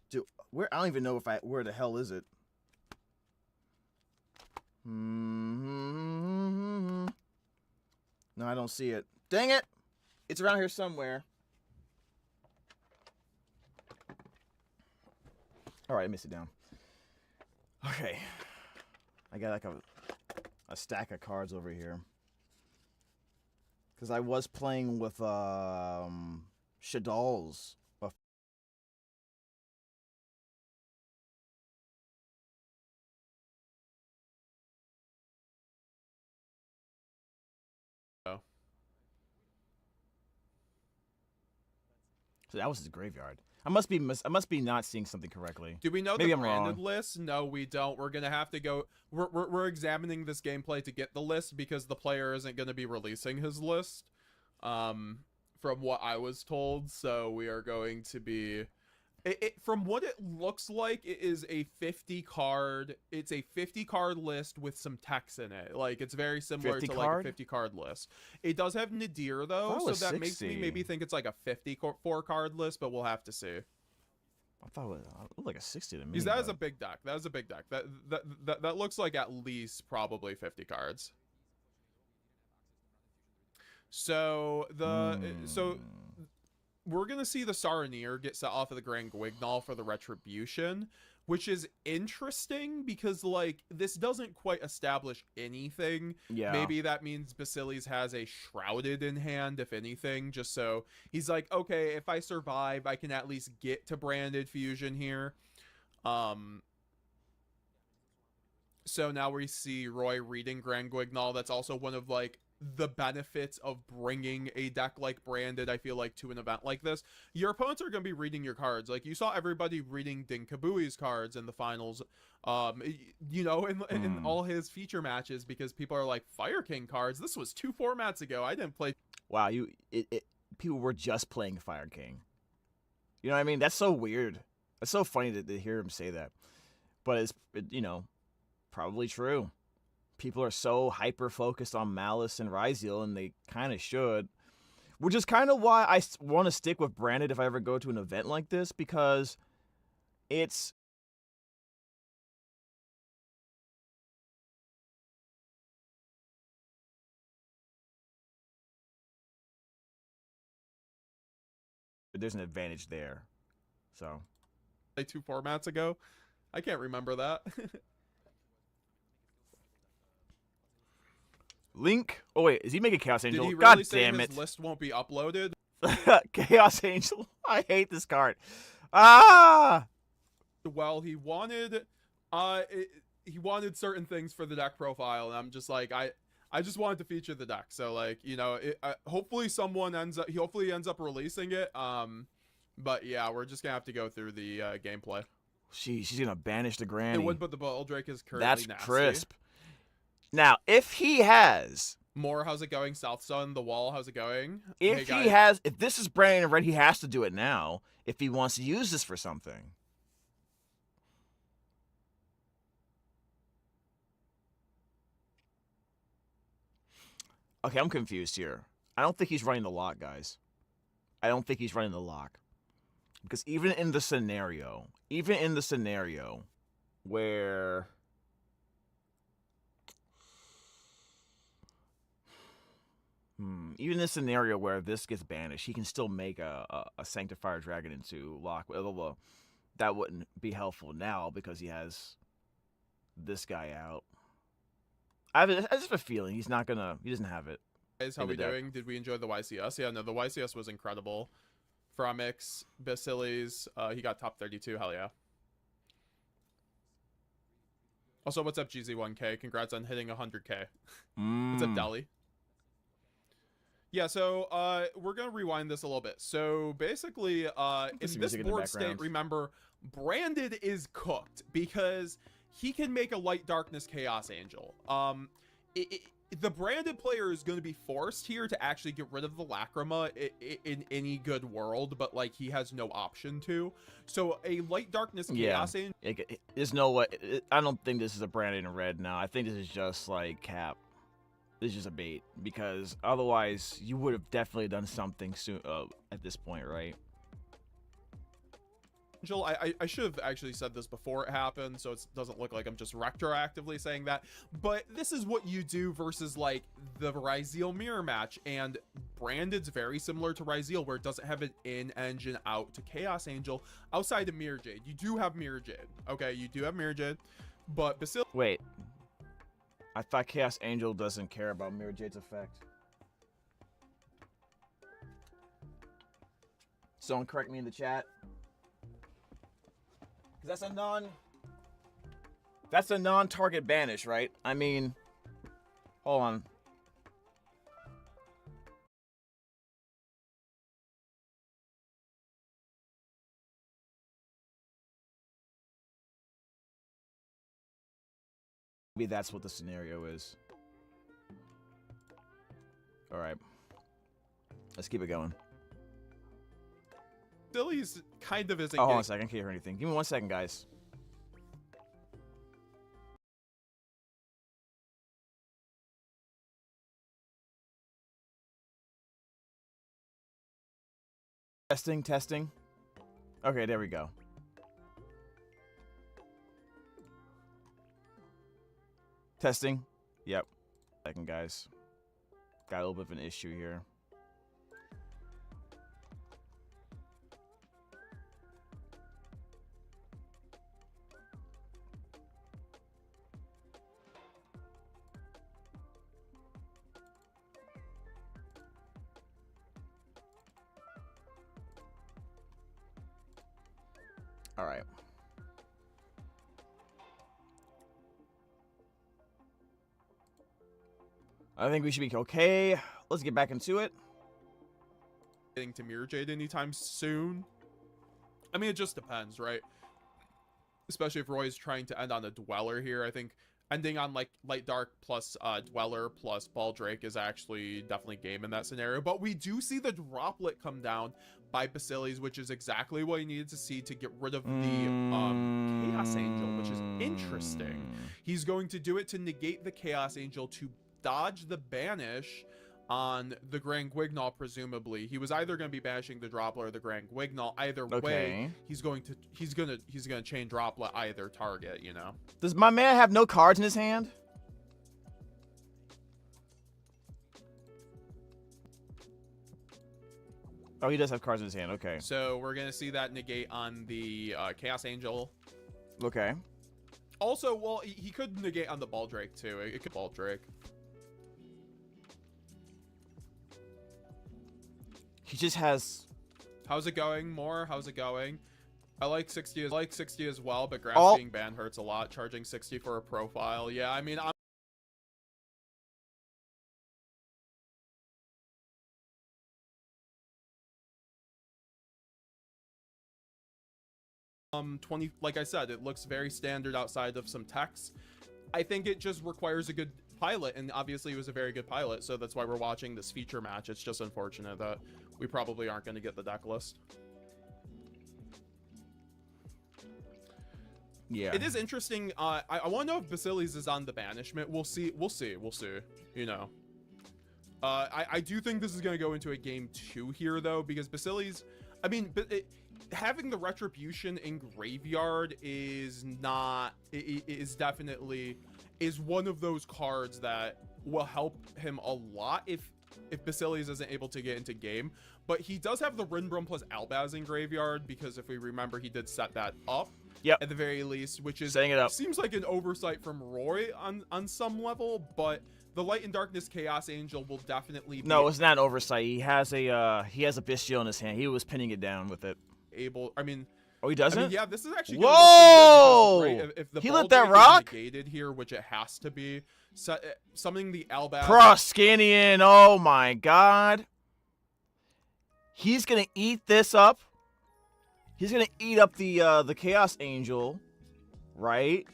Dude, I don't even know where the hell is it? No, I don't see it. Dang it! It's around here somewhere. All right, let me sit down. Okay, I got like a stack of cards over here because I was playing with Shadal's. So that was his graveyard. I must be not seeing something correctly. Do we know Maybe the I'm branded wrong. list? No, we don't. We're gonna have to go. We're examining this gameplay to get the list because the player isn't gonna be releasing his list, from what I was told. So we are going to be From what it looks like, it is a 50 card. It's a 50 card list with some text in it. Like, it's very similar to like a 50 card list. It does have Nadir though, so that makes me maybe think it's like a 54 card list, but we'll have to see. I thought it looked like a 60 to me. Because that is a big deck. That is a big deck. That looks like at least probably 50 cards. So we're gonna see the Saronir get set off of the Grand Guignol for the Retribution, which is interesting because like this doesn't quite establish anything. Yeah. Maybe that means Basilis has a Shrouded in hand, if anything, just so he's like, okay, if I survive, I can at least get to Branded Fusion here. So now we see Roy reading Grand Guignol. That's also one of like the benefits of bringing a deck like Branded, I feel like, to an event like this. Your opponents are going to be reading your cards. Like, you saw everybody reading Dinkabui's cards in the finals, you know, in all his feature matches, because people are like, Fire King cards? This was 2 formats ago. I didn't play. Wow, people were just playing Fire King. You know what I mean? That's so weird. It's so funny to hear him say that. But it's, you know, probably true. People are so hyper-focused on Malice and Rhys, and they kind of should. Which is kind of why I want to stick with Branded if I ever go to an event like this, because it's... There's an advantage there. So... Like 2 formats ago? I can't remember that. Link? Oh wait, is he making Chaos Angel? Did he really God say damn his it. list won't be uploaded? Chaos Angel. I hate this card. Ah! Well, he wanted certain things for the deck profile, and I'm just like, I just wanted to feature the deck. So like, you know, hopefully he ends up releasing it. But yeah, we're just gonna have to go through the gameplay. She's gonna banish the granny. It would, but the Baldrake is currently That's nasty. crisp. Now, if he has... More, how's it going? South Sun, The Wall, how's it going? If if this is Brandon Red, he has to do it now if he wants to use this for something. Okay, I'm confused here. I don't think he's running the lock, guys. I don't think he's running the lock. Because even in the scenario where... Even in a scenario where this gets banished, he can still make a Sanctifier Dragon into lock. Although that wouldn't be helpful now because he has this guy out. I just have a feeling he doesn't have it. Guys, how we doing? Did we enjoy the YCS? Yeah, no, the YCS was incredible. Fromix, Basilis, he got top 32, hell yeah. Also, what's up, GZ1K? Congrats on hitting 100K. What's up, Delhi? Yeah, so we're gonna rewind this a little bit. So basically, in this board state, remember, Branded is cooked because he can make a Light Darkness Chaos Angel. The Branded player is going to be forced here to actually get rid of the Lacrima in any good world, but like he has no option to. So a Light Darkness Chaos Angel. There's no way. I don't think this is a Branded in red now. I think this is just like Cap. This is just a bait, because otherwise you would have definitely done something soon at this point, right? I should have actually said this before it happened, so it doesn't look like I'm just retroactively saying that, but this is what you do versus like the Rhys mirror match, and Branded's very similar to Rhys, where it doesn't have an in engine out to Chaos Angel outside of Mirror Jade. You do have Mirror Jade, okay? You do have Mirror Jade, but Basil. Wait. I thought Chaos Angel doesn't care about Mirror Jade's effect. Someone correct me in the chat. Because that's a non-target banish, right? I mean, hold on. Maybe that's what the scenario is. All right. Let's keep it going. Basili's kind of isn't Oh, hold on getting a second. I can't hear anything. Give me 1 second, guys. Testing, testing. Okay, there we go. Testing. Yep. Second, guys. Got a little bit of an issue here. All right. I think we should be okay. Let's get back into it. to Mirror Jade anytime soon. I mean, it just depends, right? Especially if Roy is trying to end on a Dweller here. I think ending on like Light Dark plus Dweller plus Baldrake is actually definitely game in that scenario. But we do see the droplet come down by Basili's, which is exactly what he needed to see to get rid of the Chaos Angel, which is interesting. He's going to do it to negate the Chaos Angel to dodge the banish on the Grand Guignol, presumably. He was either going to be banishing the Droplet or the Grand Guignol. Either way, he's gonna chain Droplet either target, you know. Does my man have no cards in his hand? Oh, he does have cards in his hand. Okay. So we're gonna see that negate on the Chaos Angel. Okay. Also, well, he could negate on the Baldrake too. It could Baldrake. He just has. How's it going, More? How's it going? I like 60 as well, but Grabs being banned hurts a lot. Charging 60 for a profile. Yeah, I mean, 20, like I said, it looks very standard outside of some text. I think it just requires a good pilot, and obviously it was a very good pilot, so that's why we're watching this feature match. It's just unfortunate that we probably aren't going to get the deck list. Yeah. It is interesting. I want to know if Basili's is on the banishment. We'll see. You know. I do think this is going to go into a game 2 here, though, because Basili's, I mean, having the Retribution in Graveyard is definitely one of those cards that will help him a lot if Basili's isn't able to get into game. But he does have the Rinbrum plus Albaz in Graveyard, because if we remember, he did set that up. Yep. At the very least, which is setting it up. Seems like an oversight from Roy on some level, but the Light and Darkness Chaos Angel will definitely be No, it's not an oversight. He has a Bestial in his hand. He was pinning it down with it. I mean, oh, he doesn't? I mean, yeah, this is actually whoa! Good because, right, if the he ball let that is rock negated here, which it has to be. Summoning the Albaz. Proskinian, oh my god. He's gonna eat this up. He's gonna eat up the Chaos Angel, right?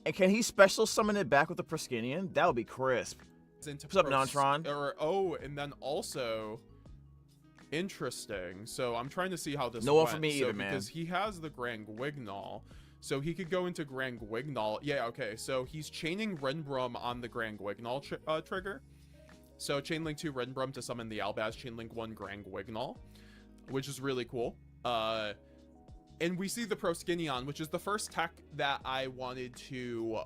And can he special summon it back with the Proskinian? That would be crisp. What's up, Nontron? And then also, interesting. So I'm trying to see how this. No one went. for me either, man. Because he has the Grand Guignol, so he could go into Grand Guignol. Yeah, okay. So he's chaining Rinbrum on the Grand Guignol trigger. So chainlink 2 Rinbrum to summon the Albaz. Chainlink 1 Grand Guignol, which is really cool. And we see the Proskinion, which is the first tech that I wanted to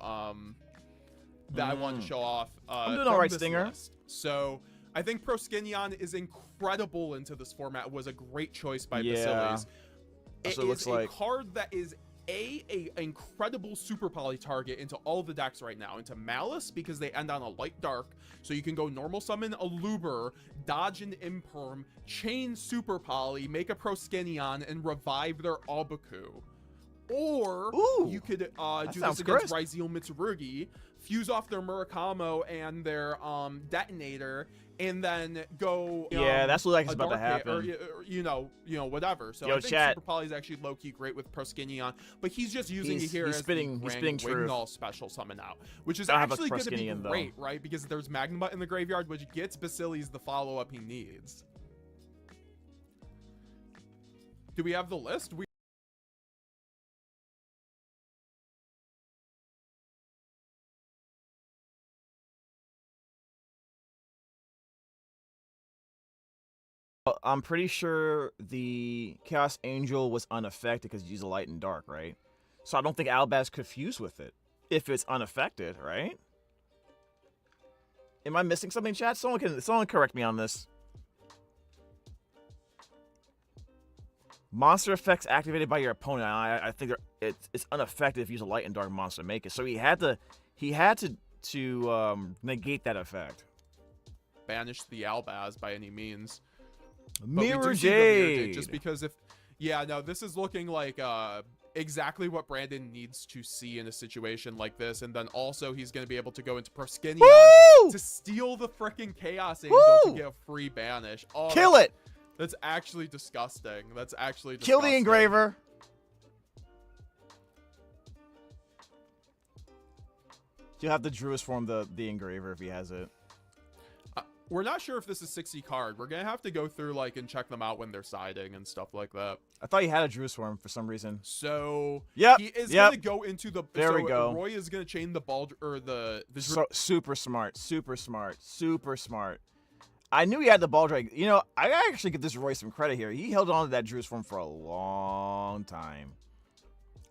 show off. I'm doing all right, Stinger. List. So I think Proskinion is incredible into this format. It was a great choice by Basili's. It is a card that is a incredible super poly target into all the decks right now. Into Malice, because they end on a Light Dark, so you can go normal summon a Luber, dodge an Imperm, chain super poly, make a Proskinion, and revive their Obaku. Or you could do this against Ryzeal Mitsurugi, fuse off their Murakamo and their detonator, and then go that's what like is about to happen, or you know whatever. So I think Super Poly is actually low-key great with Proskinion, but he's just using it here as the Grand Guignol special summon out, which is actually going to be great, right? Because there's Magnamut in the graveyard, which gets Basili's the follow-up he needs. Do we have the list? We I'm pretty sure the Chaos Angel was unaffected because you use a light and dark, right? So I don't think Albaz confused with it if it's unaffected, right? Am I missing something, chat? Someone correct me on this. Monster effects activated by your opponent. I think it's unaffected if you use a light and dark monster to make it. So he had to negate that effect. banish the Albaz by any means. Mirror Jade. Just because this is looking like exactly what Brandon needs to see in a situation like this, and then also he's going to be able to go into Proskinion to steal the freaking Chaos Angel to get a free banish. Oh, Kill it! That's actually disgusting. That's actually Kill disgusting. the Engraver. You'll have the Druid's form the Engraver if he has it. We're not sure if this is 60 card. We're gonna have to go through and check them out when they're siding and stuff like that. I thought he had a Druid's form for some reason. So he is gonna go into the. There we go. Roy is gonna chain the ball or the. Super smart, super smart, super smart. I knew he had the Baldrake. You know, I actually give this Roy some credit here. He held on to that Druid's form for a long time.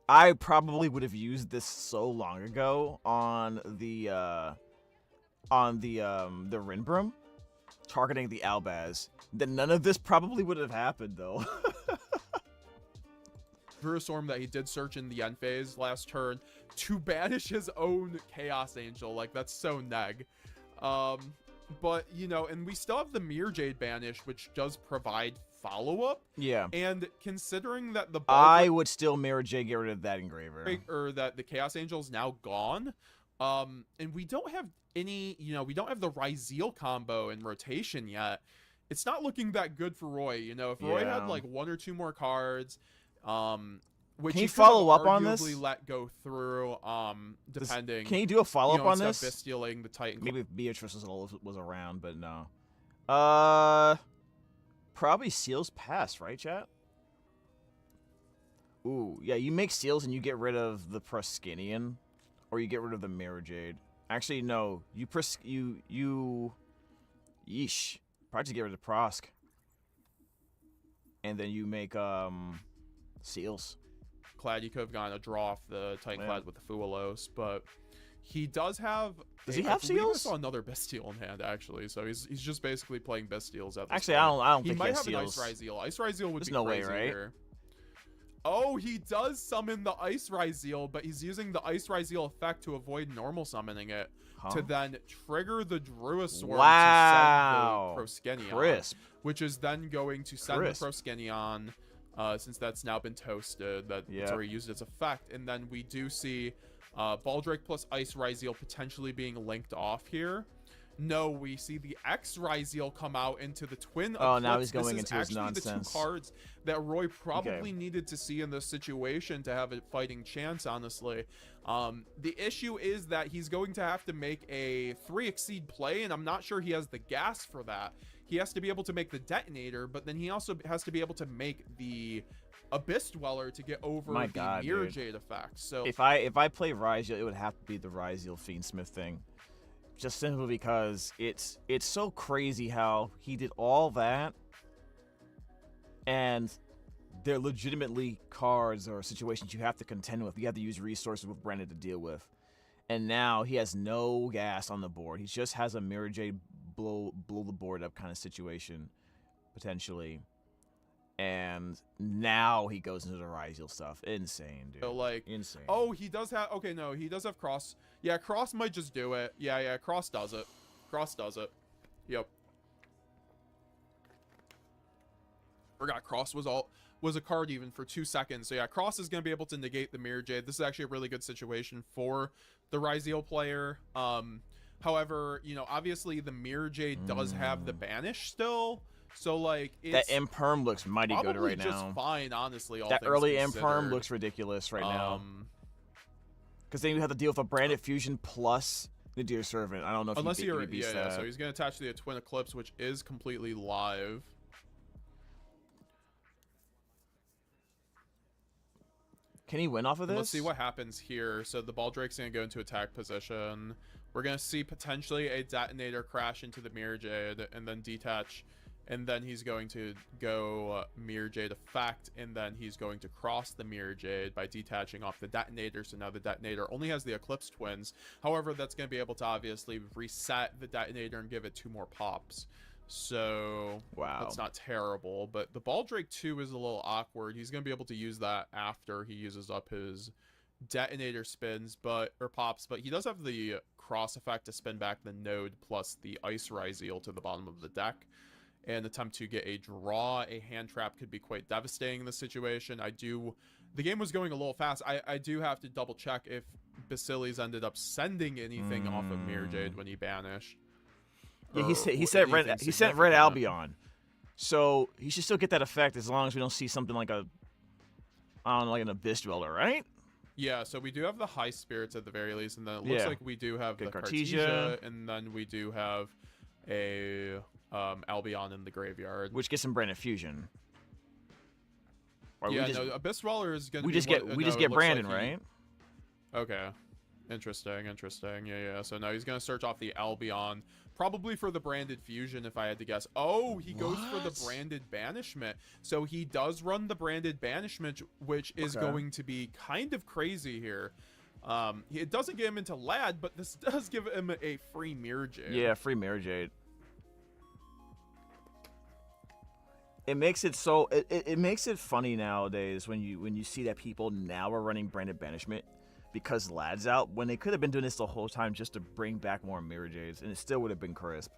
I probably would have used this so long ago on the Rinbroom, targeting the Albaz. Then none of this probably would have happened though. Storm that he did search in the end phase last turn to banish his own Chaos Angel. That's so neg. But and we still have the Mirror Jade banish, which does provide follow-up. Yeah. And considering that I would still Mirror Jade get rid of that Engraver. Or that the Chaos Angel is now gone. And we don't have any, we don't have the Rhyzeal combo in rotation yet. It's not looking that good for Roy. If Roy had one or two more cards, which can you follow up on this? Let go through, depending. Can you do a follow up on this? Bestialing the Titan. Maybe if Beatrice was around, but no. Probably Seals pass, right, chat? Ooh, yeah. You make Seals and you get rid of the Proskinion, or you get rid of the Mirror Jade. Actually, no. You yeesh. Probably just get rid of Prosk, and then you make Seals. Clad, you could have gotten a draw off the Titan Clad with the Fualos, but he does have. Does he have Seals? I saw another Bestial in hand actually, so he's just basically playing Bestials at this Actually, point. I don't he think might he has have Seals. an Ice Rhyzeal. Ice Rhyzeal would There's be no crazy way, right? here. Oh, he does summon the Ice Rhyzeal, but he's using the Ice Rhyzeal effect to avoid normal summoning it to then trigger the Druisword to send the Proskinion, which is then going to send the Proskinion. Since that's now been toasted, it's already used its effect. And then we do see Baldrake plus Ice Rhyzeal potentially being linked off here. No, we see the X Rhyzeal come out into the Twin Eclipse. Now he's going into his nonsense. The two cards that Roy probably needed to see in this situation to have a fighting chance, honestly. The issue is that he's going to have to make a 3 Exceed play, and I'm not sure he has the gas for that. He has to be able to make the Detonator, but then he also has to be able to make the Abyss Dweller to get over the Mirror Jade effect. So if I play Rhyzeal, it would have to be the Rhyzeal Fiendsmith thing. Just simply because it's so crazy how he did all that, and they're legitimately cards or situations you have to contend with. You have to use resources with Brandon to deal with. And now he has no gas on the board. He just has a Mirror Jade blow the board up kind of situation, potentially. And now he goes into the Rhyzeal stuff. Insane, dude. So, insane. Oh, he does have... Okay, no, he does have Cross. Yeah, Cross might just do it. Yeah, Cross does it. Cross does it. Yep. Forgot Cross was a card even for 2 seconds. So yeah, Cross is going to be able to negate the Mirror Jade. This is actually a really good situation for the Rhyzeal player. However, obviously the Mirror Jade does have the banish still. So it's that Imperm looks mighty good right now. Just fine, honestly. All that things early considered. Imperm looks ridiculous right now. Because then you have to deal with a Branded Fusion plus the Deer Servant. I don't know if unless he beats that. So he's going to attach the Twin Eclipse, which is completely live. Can he win off of this? And let's see what happens here. So the Baldrake's going to go into attack position. We're going to see potentially a detonator crash into the Mirror Jade and then detach. And then he's going to go Mirror Jade effect, and then he's going to cross the Mirror Jade by detaching off the detonator. So now the detonator only has the Eclipse Twins. However, that's going to be able to obviously reset the detonator and give it 2 more pops. So wow, that's not terrible. But the Baldrake 2 is a little awkward. He's going to be able to use that after he uses up his detonator spins, or pops. But he does have the cross effect to spin back the node plus the Ice Rhyzeal to the bottom of the deck and attempt to get a draw. A hand trap could be quite devastating in this situation. The game was going a little fast. I do have to double check if Basili's ended up sending anything off of Mirror Jade when he banished. Yeah, he sent Red Albion, so he should still get that effect as long as we don't see something like an Abyss Dweller, right? Yeah, so we do have the High Spirits at the very least, and then it looks like we do have the Cartesia, and then we do have a Albion in the graveyard, which gets him Branded Fusion. Abyss Dweller is gonna. We just get Brandon, right? Okay, interesting. Yeah. So now he's gonna search off the Albion, probably for the Branded Fusion, if I had to guess. Oh, he goes for the Branded Banishment. So he does run the Branded Banishment, which is going to be kind of crazy here. It doesn't get him into Lad, but this does give him a free Mirror Jade. Yeah, free Mirror Jade. It makes it so it makes it funny nowadays when you see that people now are running Branded Banishment because Lad's out, when they could have been doing this the whole time just to bring back more Mirror Jades, and it still would have been crisp.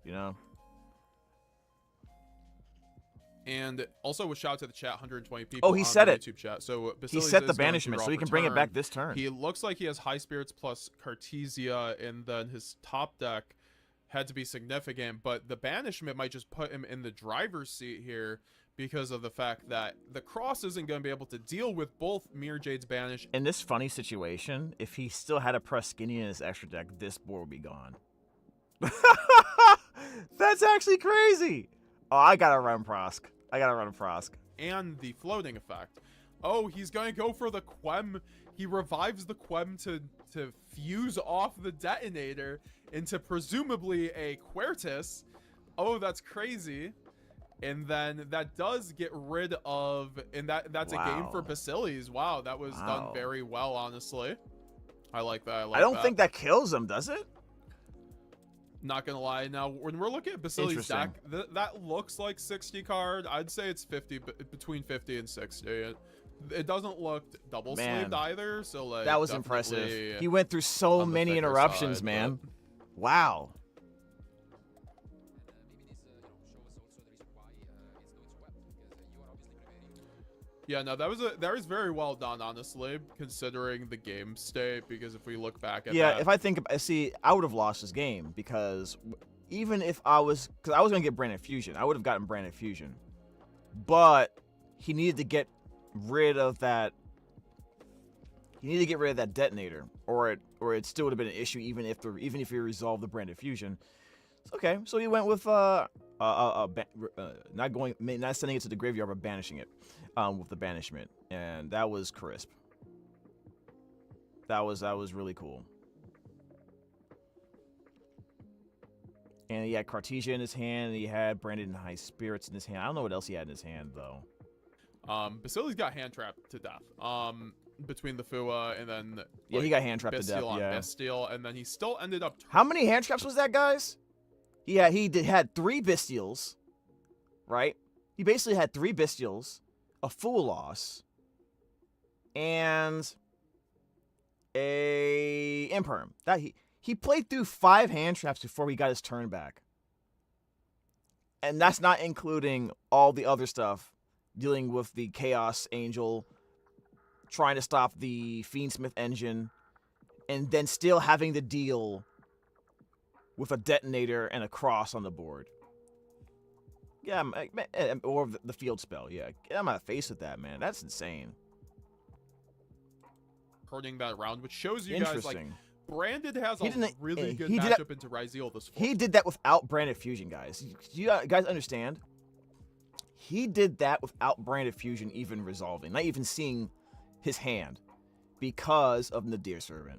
You know? And also a shout out to the chat, 120 people. Oh, he said it. YouTube chat. So he set the banishment, so he can bring it back this turn. He looks like he has High Spirits plus Cartesia, and then his top deck had to be significant, but the banishment might just put him in the driver's seat here because of the fact that the cross isn't going to be able to deal with both Mirror Jade's banish. In this funny situation, if he still had a press skinny in his extra deck, this board would be gone. That's actually crazy. Oh, I gotta run Prosk. And the floating effect. Oh, he's going to go for the Quem. He revives the Quem to fuse off the detonator into presumably a Quertus. Oh, that's crazy. And then that does get rid of, and that's a game for Basilis. Wow, that was done very well, honestly. I like that. I don't think that kills him, does it? Not gonna lie. Now, when we're looking at Basili's deck, that looks like 60 card. I'd say it's 50, between 50 and 60. It doesn't look double sleeved either. So like that was impressive. He went through so many interruptions, man. Wow. Yeah, no, that was very well done, honestly, considering the game state. Because if we look back at if I think I would have lost this game because even if I was gonna get Branded Fusion, I would have gotten Branded Fusion, but he needed to get rid of that. He needed to get rid of that detonator, or it still would have been an issue even if he resolved the Branded Fusion. Okay, so he went with not sending it to the graveyard, but banishing it with the banishment, and that was crisp. That was really cool. And he had Cartesia in his hand, and he had Branded and High Spirits in his hand. I don't know what else he had in his hand though. Basili's got hand trapped to death. Between the Fua and then he got hand trapped to death. Bestial, and then he still ended up. How many hand traps was that, guys? Yeah, he had 3 Bestials, right? He basically had 3 Bestials, a Fool Loss, and a Imperm. That he played through 5 hand traps before he got his turn back, and that's not including all the other stuff, dealing with the Chaos Angel, trying to stop the Fiendsmith engine, and then still having to deal with a detonator and a cross on the board. Yeah, or the field spell. Yeah, get out of my face with that, man. That's insane. Hurting that round, which shows you guys like Branded has a really good matchup into Rhyzeal this fall. He did that without Branded Fusion, guys. Do you guys understand? He did that without Branded Fusion even resolving, not even seeing his hand because of Nadir Servant.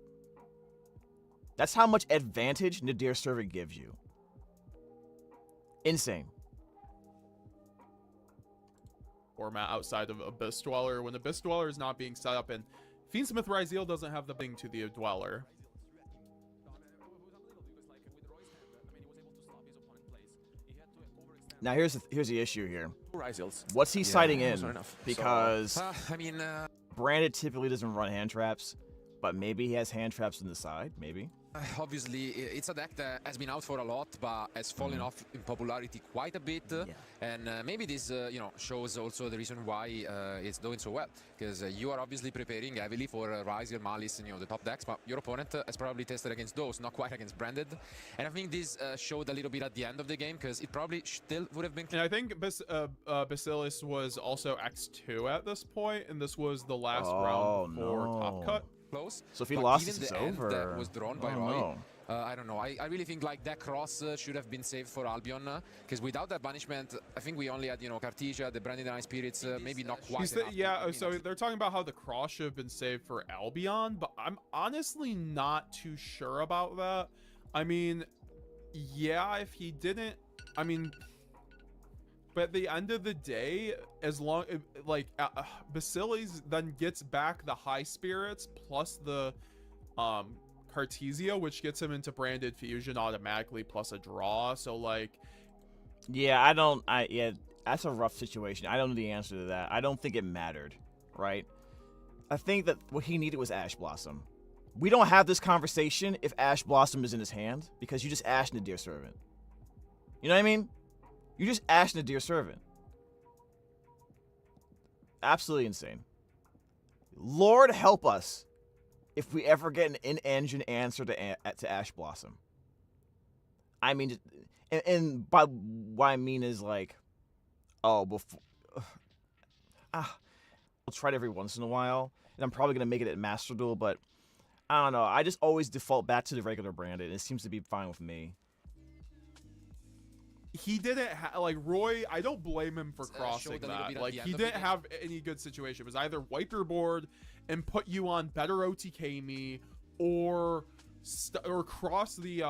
That's how much advantage Nadir Servant gives you. Insane. Format outside of Abyss Dweller when Abyss Dweller is not being set up, and Fiendsmith Rhys doesn't have the thing to the Dweller. Now here's the issue here. Rhys. What's he citing in? Because I mean, Branded typically doesn't run hand traps, but maybe he has hand traps on the side, maybe. obviously, it's a deck that has been out for a lot, but has fallen off in popularity quite a bit. And maybe this, shows also the reason why it's doing so well. Because you are obviously preparing heavily for Rhys, Malice, and the top decks, but your opponent has probably tested against those, not quite against Branded. And I think this showed a little bit at the end of the game, because it probably still would have been. And I think Basilius was also X2 at this point, and this was the last round before Top Cut. Close. So if he but lost, even it's the end over. was drawn by Roy. I don't know. I really think like that cross should have been saved for Albion, because without that banishment, I think we only had Cartesia, the Branded Eye Spirits, maybe not quite. So they're talking about how the cross should have been saved for Albion, but I'm honestly not too sure about that. I mean, yeah, if he didn't, I mean. But at the end of the day, as long Basilis then gets back the high spirits plus the Cartesia, which gets him into Branded Fusion automatically plus a draw. So yeah, that's a rough situation. I don't know the answer to that. I don't think it mattered, right? I think that what he needed was Ash Blossom. We don't have this conversation if Ash Blossom is in his hand, because you just Ash Nadir Servant. You know what I mean? You just Ash Nadir Servant. Absolutely insane. Lord help us if we ever get an in-engine answer to Ash Blossom. I mean, and by what I mean is I'll try it every once in a while, and I'm probably gonna make it at Master Duel, but I don't know. I just always default back to the regular Branded, and it seems to be fine with me. He didn't Roy. I don't blame him for crossing that. He didn't have any good situation. It was either wipe your board and put you on better OTK me, or cross the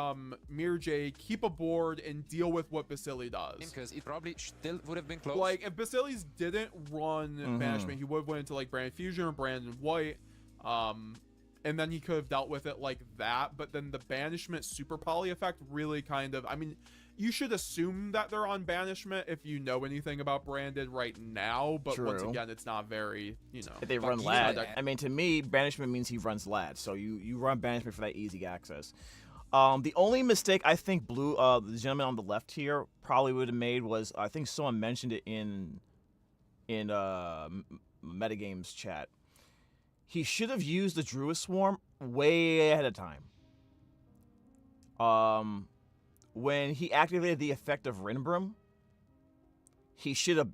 Mirror J, keep a board, and deal with what Basili does. Because it probably still would have been close. If Basilis didn't run banishment, he would have went into Branded Fusion or Branded White, and then he could have dealt with it like that. But then the banishment super poly effect really kind of, I mean. You should assume that they're on banishment if you know anything about Branded right now, but once again, it's not very, If they run Lad. I mean, to me, banishment means he runs Lad, so you run banishment for that easy access. The only mistake I think the gentleman on the left here probably would have made was, I think someone mentioned it in Metagames chat. He should have used the Druid Swarm way ahead of time. When he activated the effect of Rinbrum, he should have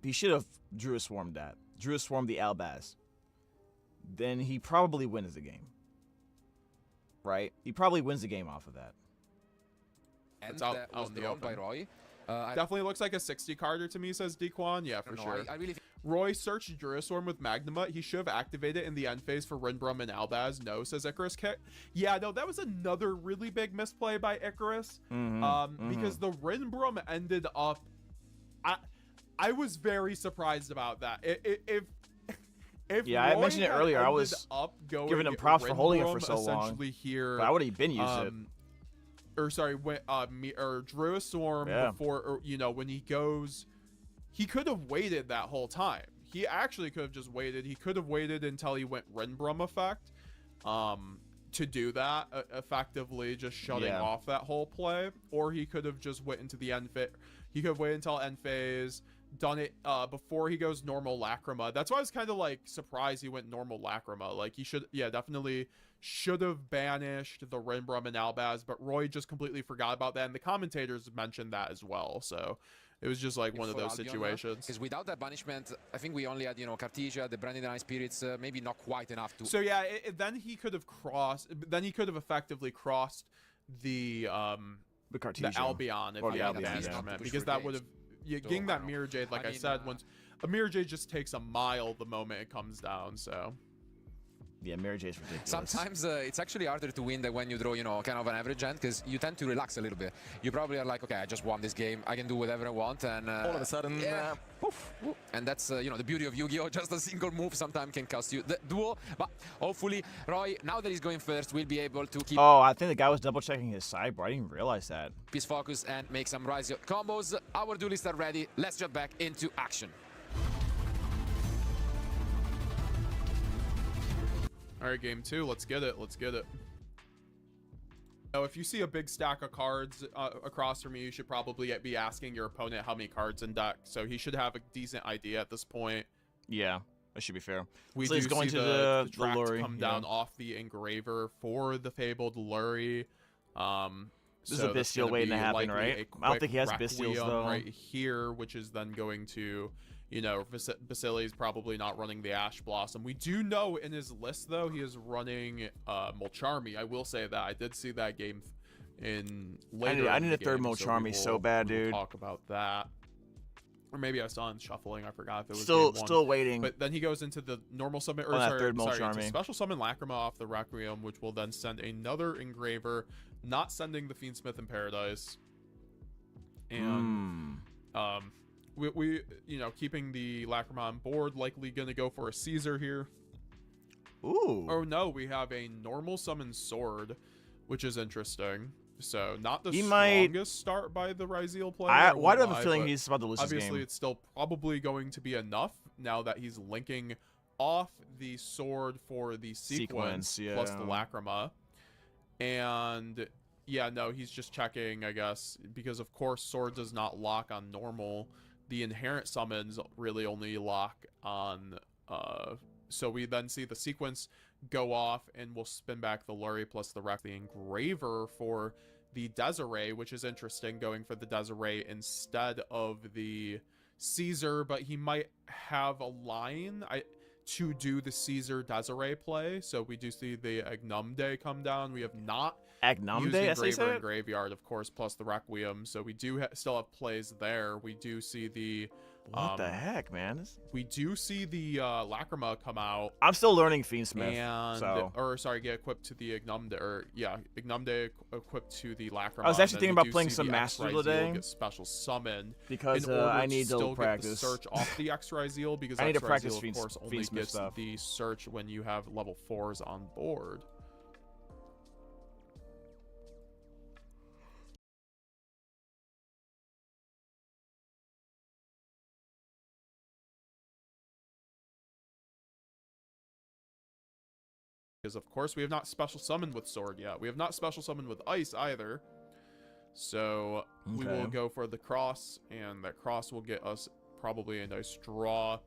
Druid Swarmed that. Druid Swarmed the Albaz. Then he probably wins the game. Right? He probably wins the game off of that. And it's out was in the drawn open. by Roy. Definitely looks like a 60 carder to me, says Dequan. Yeah, for sure. I really Roy searched Druiswarm with Magnuma. He should have activated in the end phase for Rinbrum and Albaz. No, says Icarus Kick. Yeah, no, that was another really big misplay by Icarus. Because the Rinbrum ended up. I was very surprised about that. If yeah, I mentioned it earlier. I was giving him props for holding it for so long. Here, but I would have been used it. Or sorry, Druiswarm before, when he goes. He could have waited that whole time. He actually could have just waited. He could have waited until he went Rinbrum effect to do that, effectively just shutting off that whole play. Or he could have just went into the end phase. He could have waited until end phase, done it before he goes normal Lacrima. That's why I was kind of surprised he went normal Lacrima. He should, definitely should have banished the Rinbrum and Albaz, but Roy just completely forgot about that. And the commentators mentioned that as well. So it was just one of those situations. Because without that banishment, I think we only had, Cartesia, the Branded Eye Spirits, maybe not quite enough to. So yeah, then he could have crossed. Then he could have effectively crossed the Cartesia, the Albion if he had the banishment, because that would have getting that Mirror Jade. I said, once a Mirror Jade just takes a mile the moment it comes down. So Yeah, Mary J's ridiculous. Sometimes it's actually harder to win than when you draw, you know, kind of an average hand, because you tend to relax a little bit. You probably are like, okay, I just won this game. I can do whatever I want, and All of a sudden, poof. And that's, you know, the beauty of Yu-Gi-Oh! Just a single move sometimes can cost you the duel. But hopefully, Roy, now that he's going first, will be able to keep Oh, I think the guy was double checking his sideboard. I didn't even realize that. his focus and make some Rhys combos. Our duelists are ready. Let's jump back into action. All right, game 2. Let's get it. Let's get it. Now, if you see a big stack of cards across from you, you should probably be asking your opponent how many cards in deck. So he should have a decent idea at this point. Yeah, that should be fair. We So do he's going see to the the track Luri, come yeah. down off the engraver for the fabled Luri. This is a Bestial waiting to happen, right? I don't think he has Bestials, though. Right here, which is then going to, you know, Vasili's probably not running the Ash Blossom. We do know in his list, though, he is running Molcharmi. I will say that. I did see that game in later. I in need the a third game, Molcharmi so we will bad, dude. talk about that. Or maybe I saw him shuffling. I forgot if it was Still, game 1. still waiting. But then he goes into the normal summon, or On that sorry, third sorry, Molcharmi. into special summon Lacrima off the Requiem, which will then send another engraver, not sending the Fiendsmith in Paradise. And we you know, keeping the Lacrima on board, likely gonna go for a Caesar here. Ooh. Oh no, we have a normal summon sword, which is interesting. So not the He might- strongest start by the Ryzeal player. Why do I have a lie, feeling but he's about to lose his obviously game? it's still probably going to be enough now that he's linking off the sword for the sequence, plus the yeah. Lacrima. And yeah, no, he's just checking, I guess, because of course sword does not lock on normal. The inherent summons really only lock on so we then see the sequence go off, and we'll spin back the Luri plus the engraver for the Desiree, which is interesting, going for the Desiree instead of the Caesar, but he might have a line to do the Caesar Desiree play. So we do see the Agnumde come down. We have not Agnumde, used that's how you say engraver it? and graveyard, of course, plus the Requiem. So we do still have plays there. We do see the What the heck, man? we do see the Lacrima come out, I'm still learning Fiendsmith, and so. or sorry, get equipped to the Agnumde, or yeah, Agnumde equipped to the Lacrima. I was actually and then thinking we about do playing see some the Master X-Ryzeal today. get special summon Because in order I need to still to practice. get the search off the X-Ryzeal, because I need to practice X-Ryzeal, of course, only Fiendsmith gets stuff. the search when you have level 4s on board. Because of course we have not special summoned with sword yet. We have not special summoned with ice either. So we will Okay. go for the cross, and that cross will get us probably a nice draw.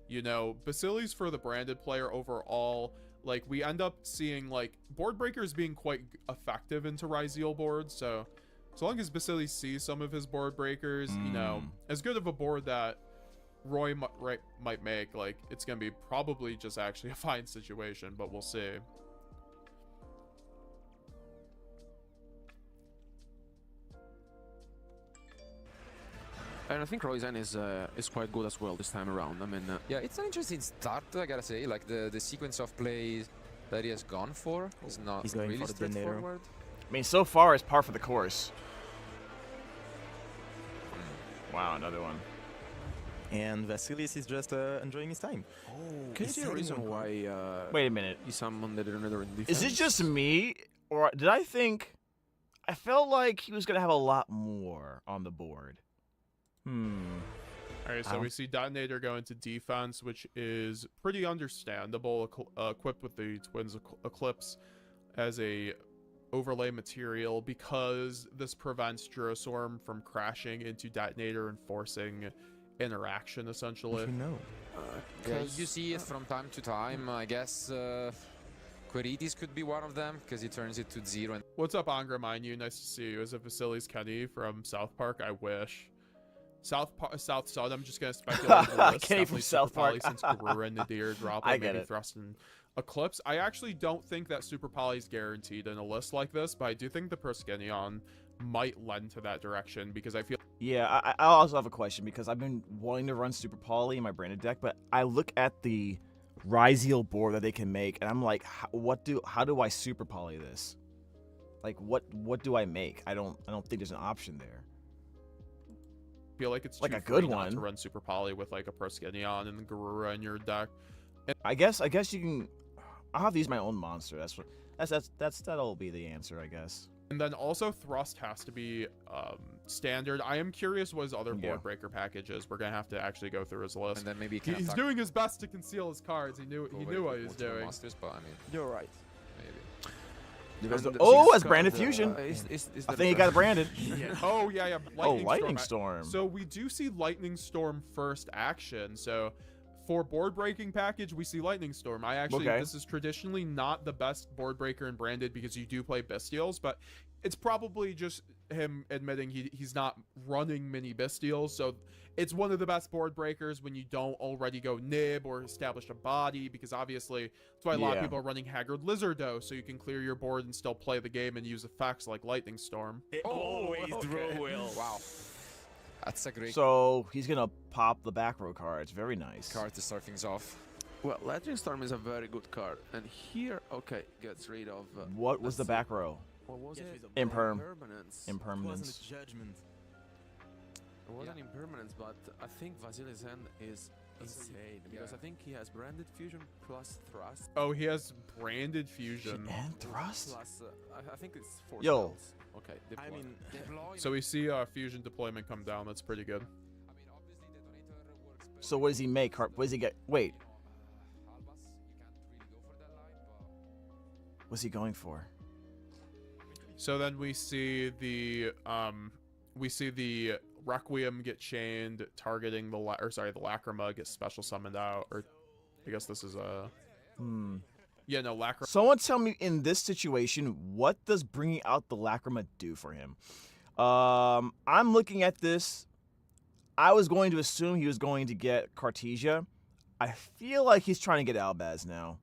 You know, Basili's for the branded player overall, like we end up seeing like board breakers being quite effective into Ryzeal boards. So as long as Basili sees some of his board breakers, you know, as good of a board that Roy might make, like it's gonna be probably just actually a fine situation, but we'll see. And I think Royzen is quite good as well this time around. I mean, Yeah, it's an interesting start, I gotta say. Like the sequence of plays that he has gone for is not He's going really for the Denator. straightforward. I mean, so far it's par for the course. Wow, another one. And Vasilis is just enjoying his time. can you see a reason why Wait a minute. he summoned the Denator in defense? Is it just me, or did I think? I felt like he was gonna have a lot more on the board. All right, so we see Detonator go into defense, which is pretty understandable, equipped with the Twins Eclipse as a overlay material, because this prevents Durastorm from crashing into Detonator and forcing interaction, essentially. You know. Yeah, you see it from time to time. I guess Quirites could be one of them, because he turns it to 0. And What's up, Angra, mind you? Nice to see you. Is it Vasilis Kenny from South Park? I wish. South Sud, I'm just gonna speculate. Kenny from South Park. Since Guru and Nadir drop I it, get maybe it. Thrust and Eclipse. I actually don't think that Super Poly is guaranteed in a list like this, but I do think the Proskenion might lend to that direction, because I feel Yeah, I also have a question, because I've been wanting to run Super Poly in my branded deck, but I look at the Rhys board that they can make, and I'm like, how do I super poly this? Like, what do I make? I don't think there's an option there. I feel like it's Like too a good free not one. to run Super Poly with like a Proskenion and Garura in your deck. I guess you can. I'll have to use my own monster. That'll be the answer, I guess. And then also Thrust has to be standard. I am curious what his other Yeah. board breaker package is. We're gonna have to actually go through his list. And then maybe he can He's attack doing his best to conceal his cards. He knew go what away he with was multiple doing. Monsters, but I mean, You're right. maybe. As branded fusion. I think he got branded. Oh yeah. Lightning Storm. So we do see Lightning Storm first action. So for board breaking package, we see Lightning Storm. This is traditionally not the best board breaker in branded because you do play Bestials, but it's probably just him admitting he's not running many Bestials. So it's one of the best board breakers when you don't already go Nib or establish a body, because obviously that's why a lot of people are running Haggard Lizardo, so you can clear your board and still play the game and use effects like Lightning Storm. Always draw will. Wow. That's a great So he's gonna pop the back row cards. Very nice. card to start things off. Well, Lightning Storm is a very good card, and here, okay, gets rid of. What was the back row? What was Get it? rid of Impermanence. It wasn't Impermanence. a judgment. It wasn't impermanence, but I think Vasily's hand is insane because I think he has branded fusion plus thrust. Oh, he has branded fusion. And thrust. Plus, I think it's 4 Yo. spells. Okay, I deploy. mean, So we see fusion deployment come down. That's pretty good. I mean, obviously detonator works better. So what does he make? What does he get? Wait, Albas, you can't really go for that line, but what's he going for? So then we see the Requiem get chained, targeting the the Lacrima gets special summoned out, or I guess this is a yeah, no, Lacrima. Someone tell me, in this situation, what does bringing out the Lacrima do for him? I'm looking at this. I was going to assume he was going to get Cartesia. I feel like he's trying to get Albaz now.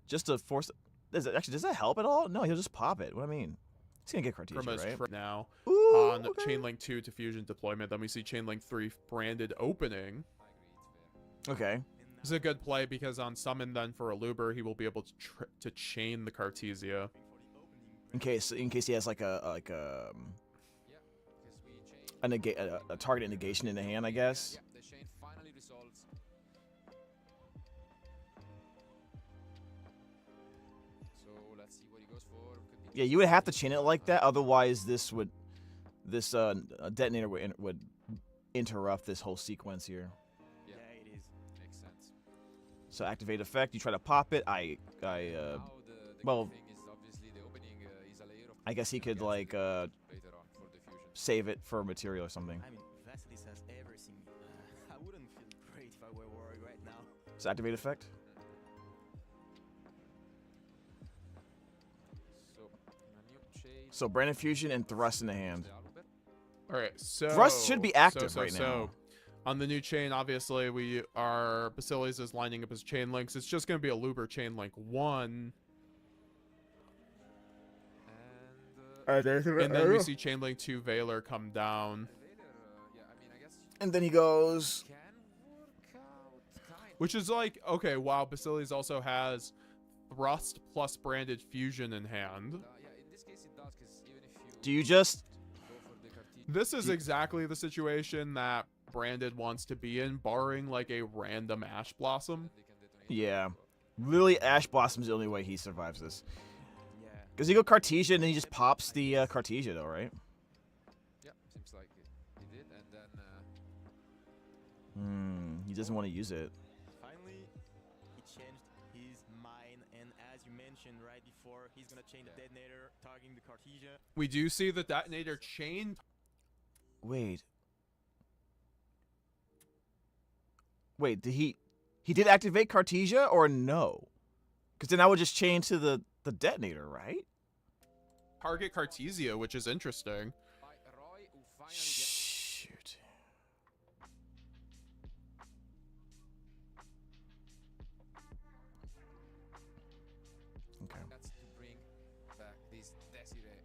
Just to force. Does that help at all? No, he'll just pop it. What do I mean? He's gonna get Cartesia, right? Now Ooh, on okay. Chainlink 2 to fusion deployment. Then we see Chainlink 3 branded opening. Okay. This is a good play because on summon then for a Luber, he will be able to chain the Cartesia. In case he has like a yeah, because we changed. a target negation in the hand, I guess. Yeah, the chain finally resolves. So let's see what he goes for. Could be Yeah, you would have to chain it like that. Otherwise, this detonator would interrupt this whole sequence here. yeah, it is. makes sense. So activate effect. You try to pop it. Now the well, good thing is obviously the opening is a layer of I guess he could like later on for the fusion. save it for material or something. I mean, Vasilis has everything. I wouldn't feel great if I were worried right now. So activate effect. So a new chain. So branded fusion and thrust in the hand. All right, so Thrust should be active right now. So on the new chain, obviously Basilis is lining up his chain links. It's just going to be a Luber chain link 1. And And then we see Chainlink 2 Valor come down, yeah, I mean, I guess And then he goes. can work out kind. which is like, okay, wow, Basilis also has Thrust plus branded fusion in hand. Yeah, in this case it does, because even if you Do you just? go for the Cartesia, This is exactly the situation that Branded wants to be in, barring like a random Ash Blossom. they can detonate. Yeah. Literally, Ash Blossom's the only way he survives this. Yeah. Because he go Cartesia and then he just pops the Cartesia though, right? Yeah, seems like he did, and then He doesn't want to use it. Finally, he changed his mind, and as you mentioned right before, he's gonna chain the detonator, targeting the Cartesia. We do see the detonator chain. Wait, did he did activate Cartesia or no? Because then I would just chain to the detonator, right? Target Cartesia, which is interesting. by Roy, who finally gets Shoot. Okay. to bring back this Desiree.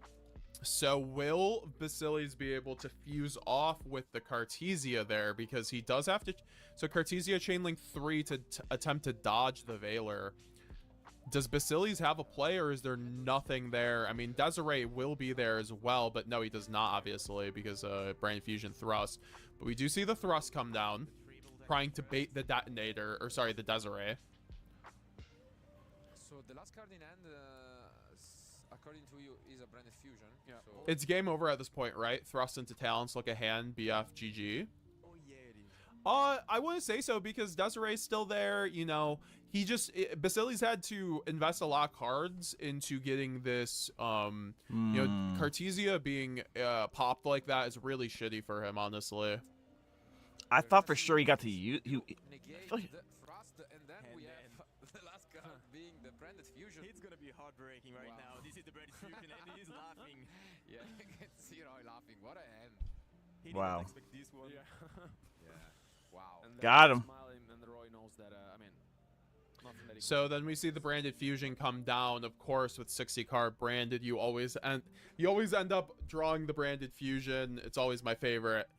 So will Basilis be able to fuse off with the Cartesia there? Because he does have to... So Cartesia chainlink 3 to attempt to dodge the Veiler. Does Basilis have a play, or is there nothing there? I mean, Desiree will be there as well, but no, he does not, obviously, because Brain Fusion Thrust. But we do see the Thrust come down, trying to bait the Detonator, or sorry, the Desiree. So the last card in hand, according to you, is a Branded Fusion. Yeah. So It's game over at this point, right? Thrust into Talents, look at hand, BF, GG. Oh yeah, it is. I wouldn't say so, because Desiree's still there, you know. He just... Basilis had to invest a lot of cards into getting this, you know, Cartesia being popped like that is really shitty for him, honestly. I thought for sure he got to use. negate like- the Thrust, and then we have the last card being the Branded Fusion. It's gonna be heartbreaking right Wow. now. This is the Branded Fusion, and he's laughing. Yeah, you can see Roy laughing. What a hand. He Wow. didn't expect this one. Yeah. Yeah. Wow. And Got him. Smiling, and Roy knows that. I mean, nothing that he So then we see the Branded Fusion come down, of course, with 60 card Branded. You always end up drawing the Branded Fusion. It's always my favorite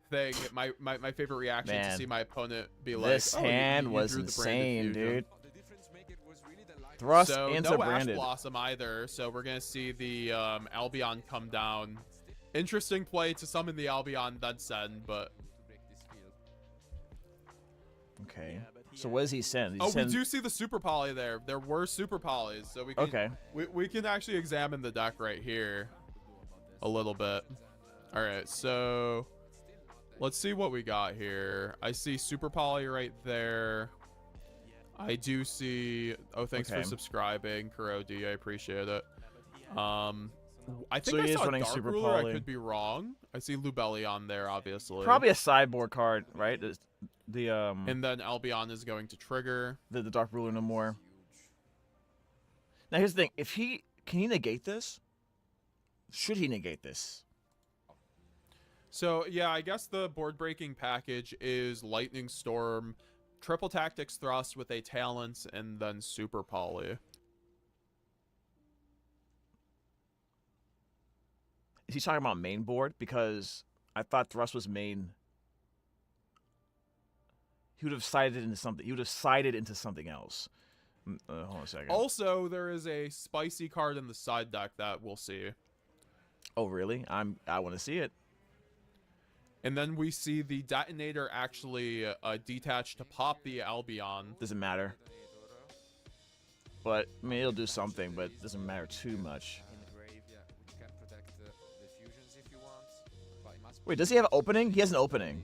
thing. My favorite reaction to Man. see my opponent be like, This "Oh, hand you was drew the Branded insane, Fusion." dude. The difference maker was really the light. Thrust So into no Branded. Ash Blossom either. So we're gonna see the Albion come down. Interesting play to summon the Albion then send, but To break this field. Okay. Yeah, but he So had- what does he send? He oh, we sends- do see the Super Poly there. There were Super Polys, so we can Okay. we can actually examine the deck right here a little bit. All right, so let's see what we got here. I see Super Poly right there. I do see. Oh, thanks Okay. for subscribing, Kurodi. I appreciate it. but he had I So think he I is saw running Dark Super Ruler. I Poly. could be wrong. I see Lubellion there, obviously. Probably a sideboard card, right? The And then Albion is going to trigger. the Dark Ruler no more. Now here's the thing: if he can he negate this? Should he negate this? So yeah, I guess the board breaking package is Lightning Storm, Triple Tactics Thrust with a Talents, and then Super Poly. Is he talking about main board? Because I thought Thrust was main. He would have sided into something. He would have sided into something else. Hold on a second. Also, there is a spicy card in the side deck that we'll see. Oh, really? I want to see it. And then we see the Detonator actually detach to pop the Albion. Doesn't matter. But I mean, it'll do something, but it doesn't matter too much. in the grave. Yeah, which can protect the fusions if you want. But it must Wait, does he have an opening? He has an opening.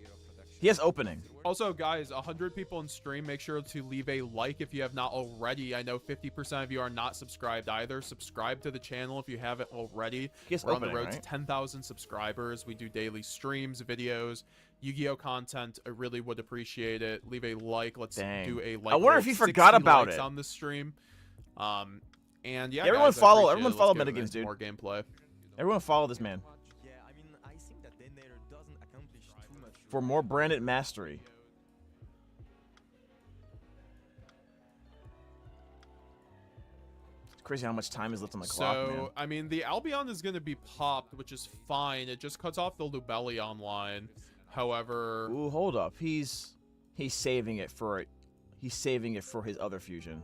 He has opening. Also, guys, 100 people in stream, make sure to leave a like if you have not already. I know 50% of you are not subscribed either. Subscribe to the channel if you haven't already. He has We're on the opening, road to right? 10,000 subscribers. We do daily streams, videos, Yu-Gi-Oh content. I really would appreciate it. Leave a like. Let's Dang. do a like. I wonder goal. if he 60 forgot about likes it. on this stream. And yeah, Everyone guys, I follow- appreciate everyone it. follow Let's get Metagames, into dude. More gameplay. Everyone follow this man Yeah, I mean, I think that Detonator doesn't accomplish too much. for more branded mastery. It's crazy how much time is left on the clock, man. So, I mean, the Albion is going to be popped, which is fine. It just cuts off the Lubellion line. However, Ooh, hold up. He's saving it for his other fusion.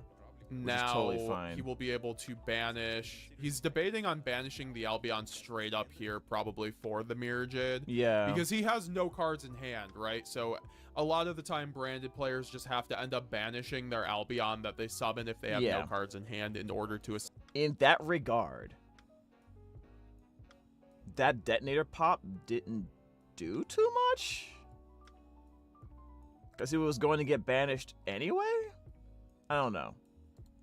is now totally fine. he will be able to banish. He's debating on banishing the Albion straight up here, probably for the Mirror Jade. Yeah. Because he has no cards in hand, right? So a lot of the time, branded players just have to end up banishing their Albion that they summon if they have Yeah. no cards in hand in order to... In that regard, that detonator pop didn't do too much. Because it was going to get banished anyway? I don't know.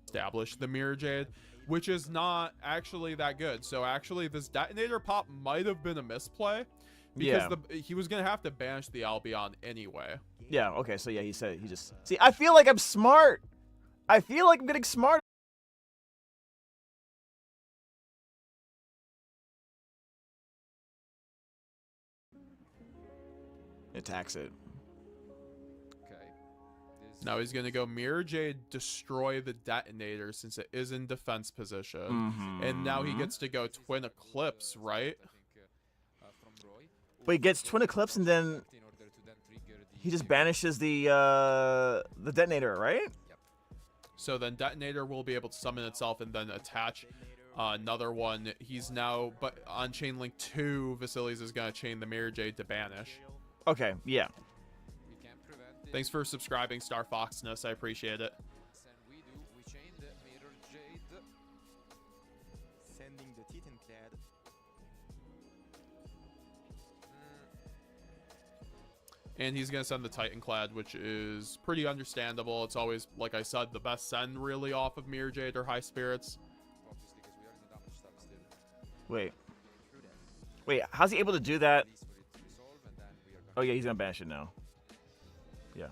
establish the Mirror Jade, which is not actually that good. So actually, this Detonator pop might have been a misplay. Because Yeah. he was going to have to banish the Albion anyway. Yeah, okay, so yeah, he said he just... See, I feel like I'm smart. I feel like I'm getting smart. Attacks it. Okay. Now he's going to go Mirror Jade, destroy the detonator since it is in defense position. And now he gets to go Twin Eclipse, right? But he gets Twin Eclipse and then he just banishes the detonator, right? So then detonator will be able to summon itself and then attach another one. He's now, but on chain link 2, Vasilis is going to chain the Mirror Jade to banish. Okay, yeah. Thanks for subscribing, Star Foxness. I appreciate it. Sending the Titan Clad. And he's going to send the Titan Clad, which is pretty understandable. It's always, like I said, the best send really off of Mirror Jade or High Spirits. Wait, how's he able to do that? Oh yeah, he's gonna banish it now. Yeah.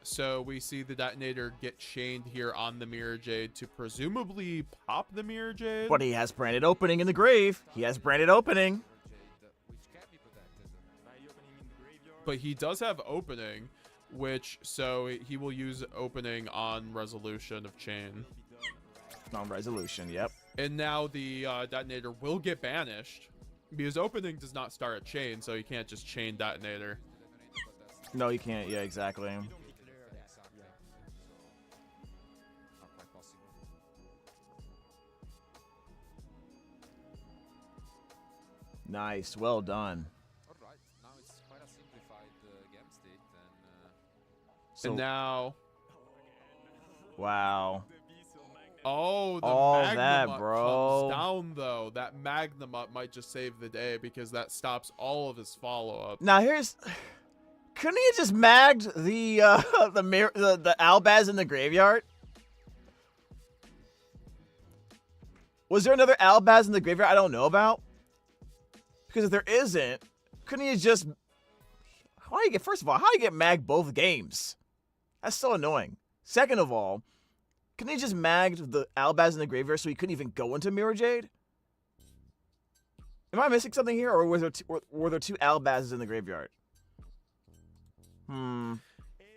So we see the detonator get chained here on the Mirror Jade to presumably pop the Mirror Jade. But he has branded opening in the grave. He has branded opening. But he does have opening, which, so he will use opening on resolution of chain. Non-resolution, yep. And now the detonator will get banished because opening does not start at chain, so you can't just chain detonator. No, you can't. Yeah, exactly. Nice, well done. Alright, now it's quite a simplified game state, So, And now, wow. oh, the All Magnum that, Up bro. comes down though. That Magnum Up might just save the day because that stops all of his follow-up. Now here's, couldn't he have just magged the the Albaz in the graveyard? Was there another Albaz in the graveyard I don't know about? Because if there isn't, couldn't he have just? How do you get? First of all, how do you get magged both games? That's so annoying. Second of all, couldn't he just magged the Albaz in the graveyard so he couldn't even go into Mirror Jade? Am I missing something here, or were there two Albazes in the graveyard? And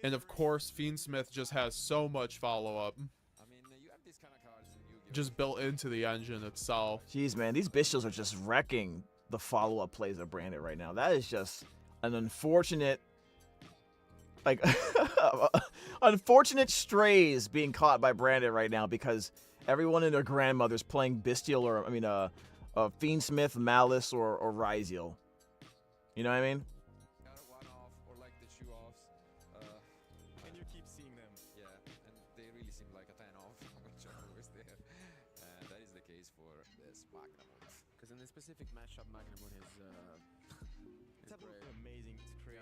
of course, Fiendsmith just has so much follow-up, I mean, you have these kind of cards in Yu-Gi-Oh! just built into the engine itself. Jeez, man, these Bishops are just wrecking the follow-up plays of Branded right now. That is just an unfortunate, like, unfortunate strays being caught by Branded right now because everyone and their grandmother's playing Bestial or, I mean, Fiendsmith, Malice, or Rhysiel. You know what I mean? One-off or like the two-offs. And you keep seeing them. Yeah, and they really seem like a 10-off, which are always there. And that is the case for this Magnum. Because in this specific matchup, Magnamon is It's absolutely amazing. It's crazy.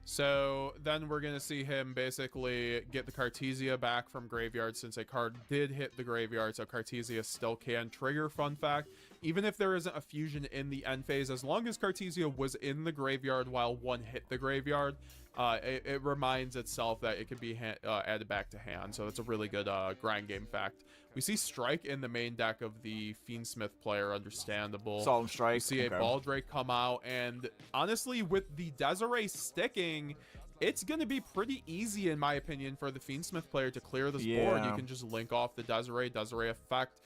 So then we're going to see him basically get the Cartesia back from graveyard since a card did hit the graveyard, so Cartesia still can trigger. Fun fact, even if there isn't a fusion in the end phase, as long as Cartesia was in the graveyard while one hit the graveyard, it reminds itself that it can be added back to hand, so it's a really good grind game fact. We see Strike in the main deck of the Fiendsmith player, understandable. Solemn Strike. We see a Baldrake come out, and honestly, with the Desiree sticking, it's going to be pretty easy, in my opinion, for the Fiendsmith player to clear this board. You can just link off the Desiree effect.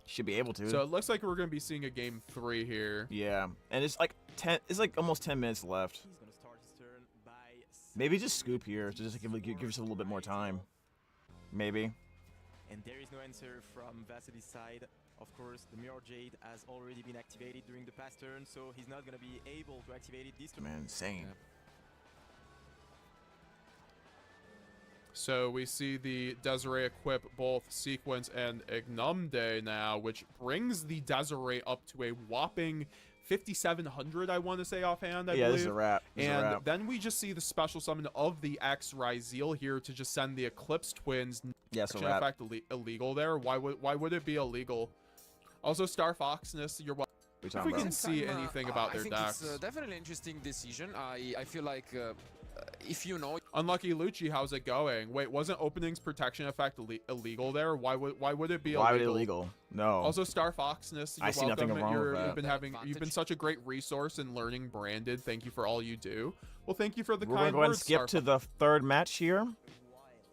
Should be able to. So it looks like we're going to be seeing a game 3 here. Yeah, and it's like almost 10 minutes left. He's gonna start his turn by Maybe just scoop here to just give us a little bit more time. Maybe. And there is no answer from Vasily's side. Of course, the Mirror Jade has already been activated during the past turn, so he's not going to be able to activate it this turn. Man, insane. So we see the Desiree equip both Sequence and Ignumde now, which brings the Desiree up to a whopping 5,700, I want to say offhand, I believe. This is a wrap. And then we just see the special summon of the X Rhysiel here to just send the Eclipse Twins. Yes, a Action wrap. effect illegal there. Why would it be illegal? Also, Star Foxness, you're welcome. If we can see anything about their I think decks. it's definitely an interesting decision. I feel like if you know. Unlucky Lucci, how's it going? Wait, wasn't openings protection effect illegal there? Why would it be illegal? Why would it illegal? No. Also, Star Foxness, you're I see welcome. nothing wrong with that. You've been such a great resource in learning Branded. Thank you for all you do. Well, thank you for the We're kind going to go ahead and words, skip Star to the third match here.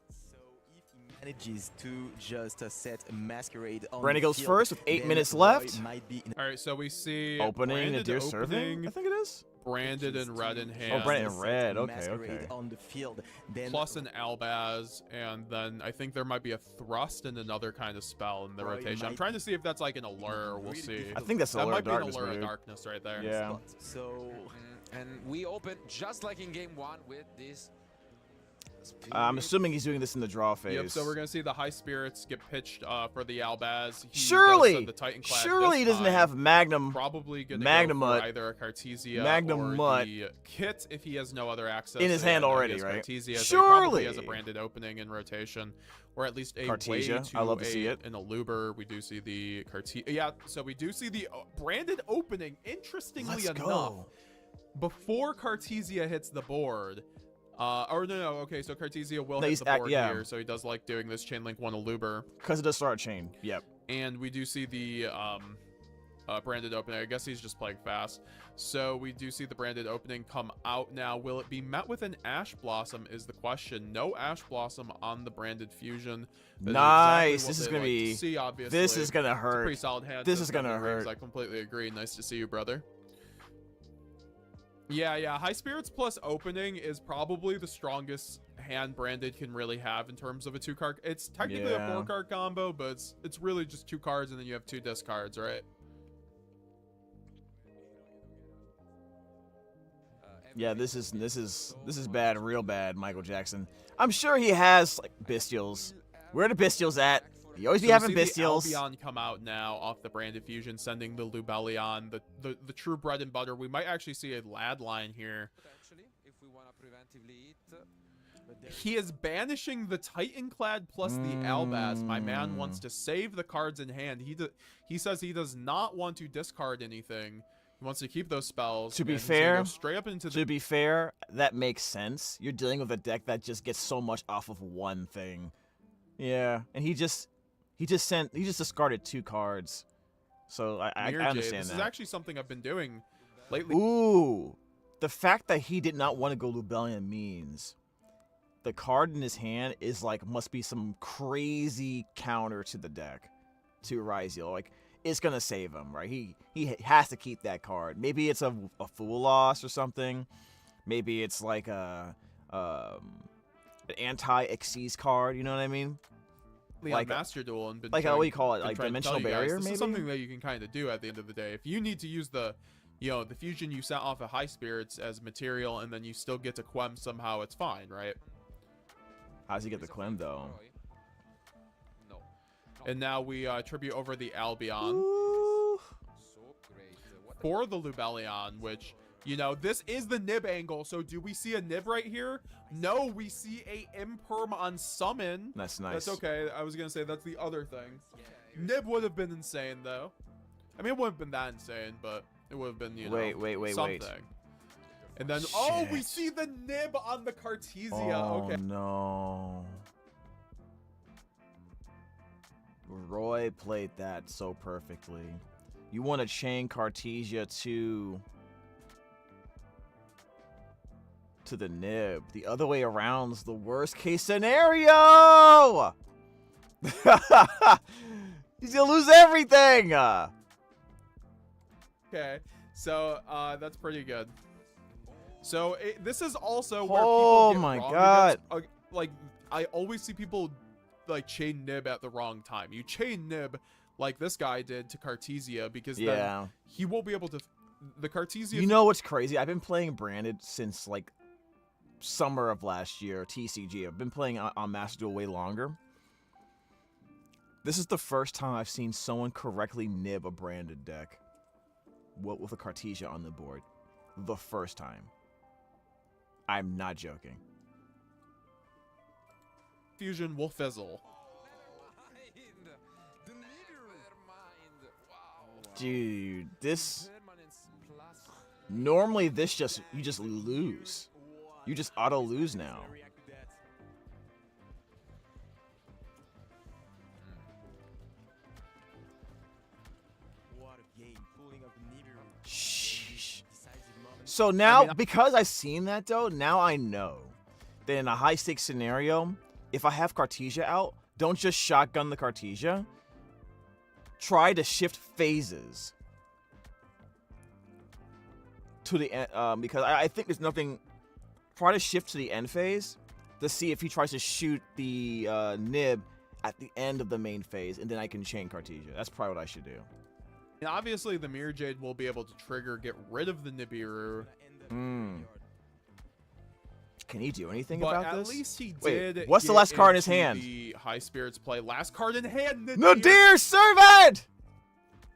So if he manages to just set a masquerade on Brandon the goes field, first with 8 then minutes Roy left. might be in All right, so we see Opening the Branded Deer Serving, opening, I think it is. Branded and red in hand. Oh, Brandon and red. Okay, masquerade okay. on the field. Then Plus an Albaz, and then I think there might be a thrust and another kind of spell in the Roy rotation. I'm might trying to see if that's like an allure. We'll see. I think that's That Allure might of be an Darkness, allure of maybe. darkness right there. Yeah. So And we open just like in game 1 with this. I'm assuming he's doing this in the draw phase. Yep, so we're going to see the High Spirits get pitched for the Albaz. He does Surely, send the Titan Clad surely this he doesn't time. have Magnum. Probably going to Magnum go for Mutt. either a Cartesia Magnum or Mutt. the Kit if he has no other access. In his hand no, he already, has right? Cartesia, so he probably has a Surely. branded opening in rotation, or at least a Cartesia, way to I love to see it. In a Luber, we do see the Cartesia. Yeah, so we do see the branded opening. Interestingly Let's enough, go. before Cartesia hits the board. Or no, okay, so Cartesia will No, hit he's the board yeah. here, so he does like doing this chain link 1 Luber. Because it does start a chain. Yep. And we do see the branded opening. I guess he's just playing fast. So we do see the branded opening come out now. Will it be met with an Ash Blossom is the question. No Ash Blossom on the branded fusion. That Nice. exactly This is what gonna they like be. to see, obviously. This is gonna It's a hurt. pretty solid hand. This is system gonna in Rings. hurt. I completely agree. Nice to see you, brother. Yeah. High Spirits plus opening is probably the strongest hand branded can really have in terms of a 2-card. It's technically a Yeah. 4-card combo, but it's really just 2 cards and then you have 2 discards, right? Yeah, this is bad, real bad, Michael Jackson. I'm sure he has like bestials. Where are the bestials at? You always be So we having see the bestials. Albion come out now off the branded fusion, sending the Lubellion, the true bread and butter. We might actually see a lad line here. Potentially, if we want to preventively eat. He is banishing the Titan Clad plus the Albaz. My man wants to save the cards in hand. He says he does not want to discard anything. He wants to keep those spells. To be and he's gonna fair, go straight up into the To be fair, that makes sense. You're dealing with a deck that just gets so much off of one thing. Yeah, and he just discarded 2 cards. So I Mirror Jade. understand This that. is actually something I've been doing lately. Ooh, the fact that he did not want to go Lubellion means the card in his hand is like must be some crazy counter to the deck, to Rhys. Like it's gonna save him, right? He has to keep that card. Maybe it's a Fool Loss or something. Maybe it's like an anti-Xyz card. You know what I mean? Like Master Duel and been Like trying, what do you call it? been Like trying to tell Dimensional you guys, Barrier, this maybe? is something that you can kind of do at the end of the day. If you need to use the fusion you set off of High Spirits as material and then you still get to Quem somehow, it's fine, right? How does he get the Quem though? No. And now we tribute over the Albion Ooh. So great. What a for the Lubellion, which, this is the nib angle. So do we see a nib right here? No, we see a imperm on summon. That's nice. That's okay. I was going to say that's the other thing. Nib would have been insane, though. I mean, it wouldn't have been that insane, but it would have been, Wait. something. And then, we Shit. see the nib on the Cartesia. Oh Okay. no. Roy played that so perfectly. You want to chain Cartesia to the nib. The other way around's the worst case scenario. He's gonna lose everything. Okay. So, that's pretty good. So, this is also where Oh people get my wrong God. against, I always see people, chain nib at the wrong time. You chain nib like this guy did to Cartesia because Yeah. then he won't be able to... The Cartesia... You know what's crazy? I've been playing Branded since summer of last year, TCG. I've been playing on Master Duel way longer. This is the first time I've seen someone correctly nib a Branded deck with a Cartesia on the board. The first time. I'm not joking. Fusion will fizzle. The never mind. Wow. Dude, this... Permanence plus. Normally, you just lose. You just auto lose now. React to that. What a game. Pulling of the Nibiru. Sheesh. Decisive moment. So now, because I've seen that though, now I know that in a high stakes scenario, if I have Cartesia out, don't just shotgun the Cartesia. Try to shift phases to the end, because I think there's nothing. Try to shift to the end phase to see if he tries to shoot the nib at the end of the main phase, and then I can chain Cartesia. That's probably what I should do. And obviously, the Mirror Jade will be able to trigger, get rid of the Nibiru. Can he do anything But about at this? least he Wait, did. what's the get last card in his into hand? The High Spirits play. Last card in hand. Nadir Servant!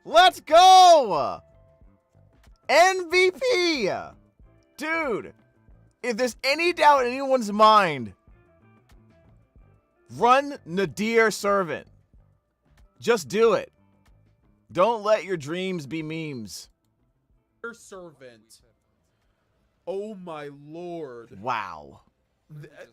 Let's go! MVP! Dude, if there's any doubt in anyone's mind, run Nadir Servant. Just do it. Don't let your dreams be memes. Servant. Oh my lord. Wow.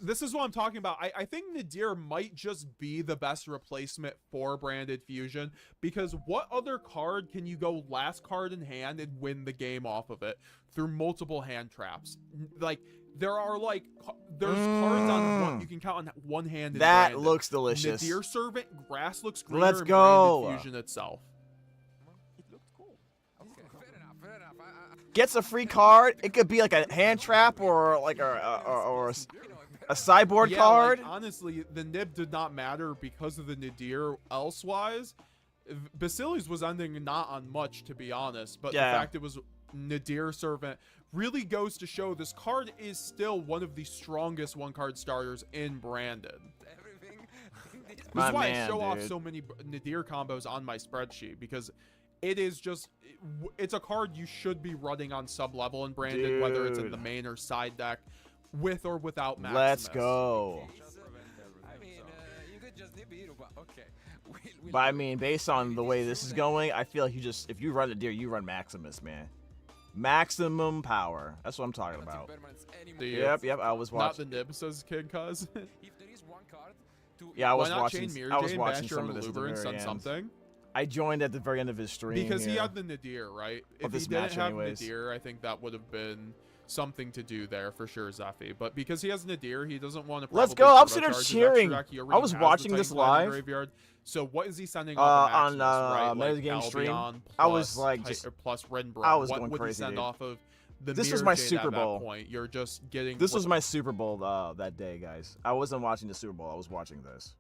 This is what I'm talking about. I think Nadir might just be the best replacement for Branded Fusion, because what other card can you go last card in hand and win the game off of it through multiple hand traps? Like, there's cards on one, you can count on one hand. That Branded. looks delicious. Nadir Servant, grass looks greener. Let's in go. Branded Fusion itself. It looked cool. Okay, fair enough, fair enough. Gets a free card. It could be like a hand trap or like a sideboard Yeah, card. like, honestly, the nib did not matter because of the Nadir elsewise. Basilis was ending not on much, to be honest, but Yeah. the fact it was Nadir Servant really goes to show this card is still one of the strongest one-card starters in Branded. Everything. This My is why I man, show off dude. so many Nadir combos on my spreadsheet, because it is just, it's a card you should be running on sub-level in Branded, whether it's in the Dude. main or side deck, with or without Maximus. Let's go. I mean, you could just nip Hero, but okay. We'll But I mean, based on the way this is going, I feel like if you run the deer, you run Maximus, man. Maximum power. That's what I'm talking about. Yep, I was Not the watching. nib, says King Cuz. If there is one card to Yeah, I was Why not watching. chain Mirror I was Jade, watching bash your some own of this at the Luber and very send end. something? I joined at the very end of his stream. Because he here. had the Nadir, right? If he this didn't match have anyways. Nadir, I think that would have been something to do there for sure, Zephy. But because he has Nadir, he doesn't want to. Let's probably go. I'm turbocharge sitting there his cheering. extra deck. He I already was has the watching this Titan Planet live. Graveyard. So what is he sending off of Maximus, right? Metagame stream. Albion I was plus like, Titan- plus Renbro. I was what going would crazy, he send dude. off of the This was Mirror my Jade Super at Bowl. that point? You're just getting This was my Super Bowl that day, guys. I wasn't watching the Super Bowl. I was watching this.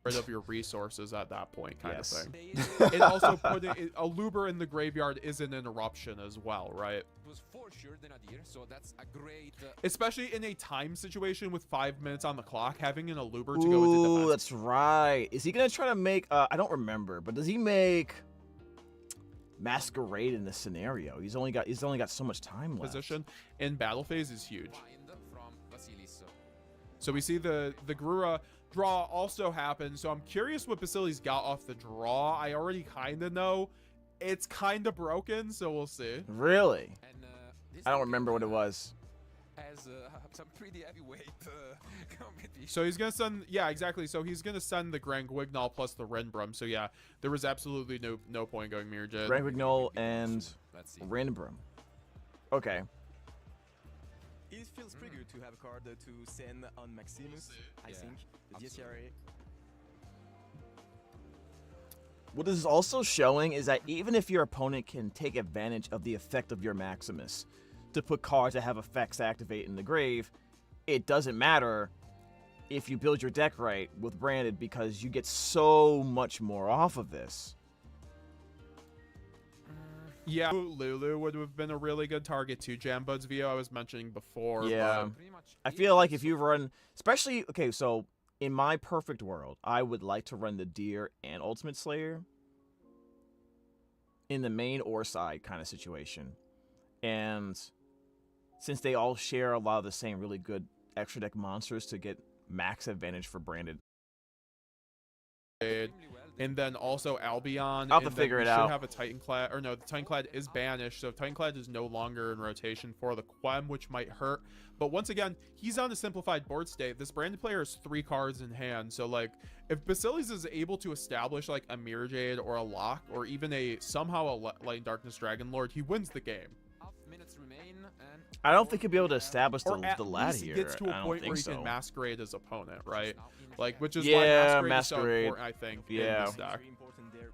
rid of your resources at that point, kind Yes. of thing. It also put a Luber in the graveyard is an interruption as well, right? It was for sure the Nadir, so that's a great. Especially in a time situation with 5 minutes on the clock, having an Luber to go into Ooh, defense. that's right. Is he gonna try to make? I don't remember, but does he make Masquerade in this scenario? He's only got so much time left. Position in battle phase is huge. Find from Vasilis. So we see the Grura draw also happen. So I'm curious what Basilis got off the draw. I already kind of know. It's kind of broken, so we'll see. Really? And this I don't deck, remember what it was. Has some pretty heavyweight competition. So he's gonna send, yeah, exactly. So he's gonna send the Grand Guignol plus the Renbrum. So yeah, there was absolutely no point going Mirror Jade. Grand Guignol and Let's see. Renbrum. Okay. It feels pretty good to have a card to send on Maximus, I Yeah, think. The DSRA. What this is also showing is that even if your opponent can take advantage of the effect of your Maximus to put cards that have effects activate in the grave, it doesn't matter if you build your deck right with Branded, because you get so much more off of this. Yeah, Lulu would have been a really good target too. Jambud's VO I was mentioning before. Yeah. but Pretty much I it. feel like if you run, especially, okay, so in my perfect world, I would like to run the Deer and Ultimate Slayer in the main or side kind of situation. And since they all share a lot of the same really good extra deck monsters to get max advantage for Branded. Jade, Extremely well, and then also Albion. I'll have to and then figure we it should out. have a Titanclad, or no, the Titanclad is banished, so Titanclad is no longer in rotation for the Quem, which might hurt. But once again, he's on a simplified board state. This branded player has 3 cards in hand, so like if Basilis is able to establish like a Mirror Jade or a Lock or even somehow a Light and Darkness Dragon Lord, he wins the game. Minutes remain, and I don't think he'll be able to establish Or at the lad least here. gets to I a don't point think where he so. can Masquerade his opponent, right? Like, which is Yeah, why Masquerade is so Masquerade. important, I think, Yeah. in this deck.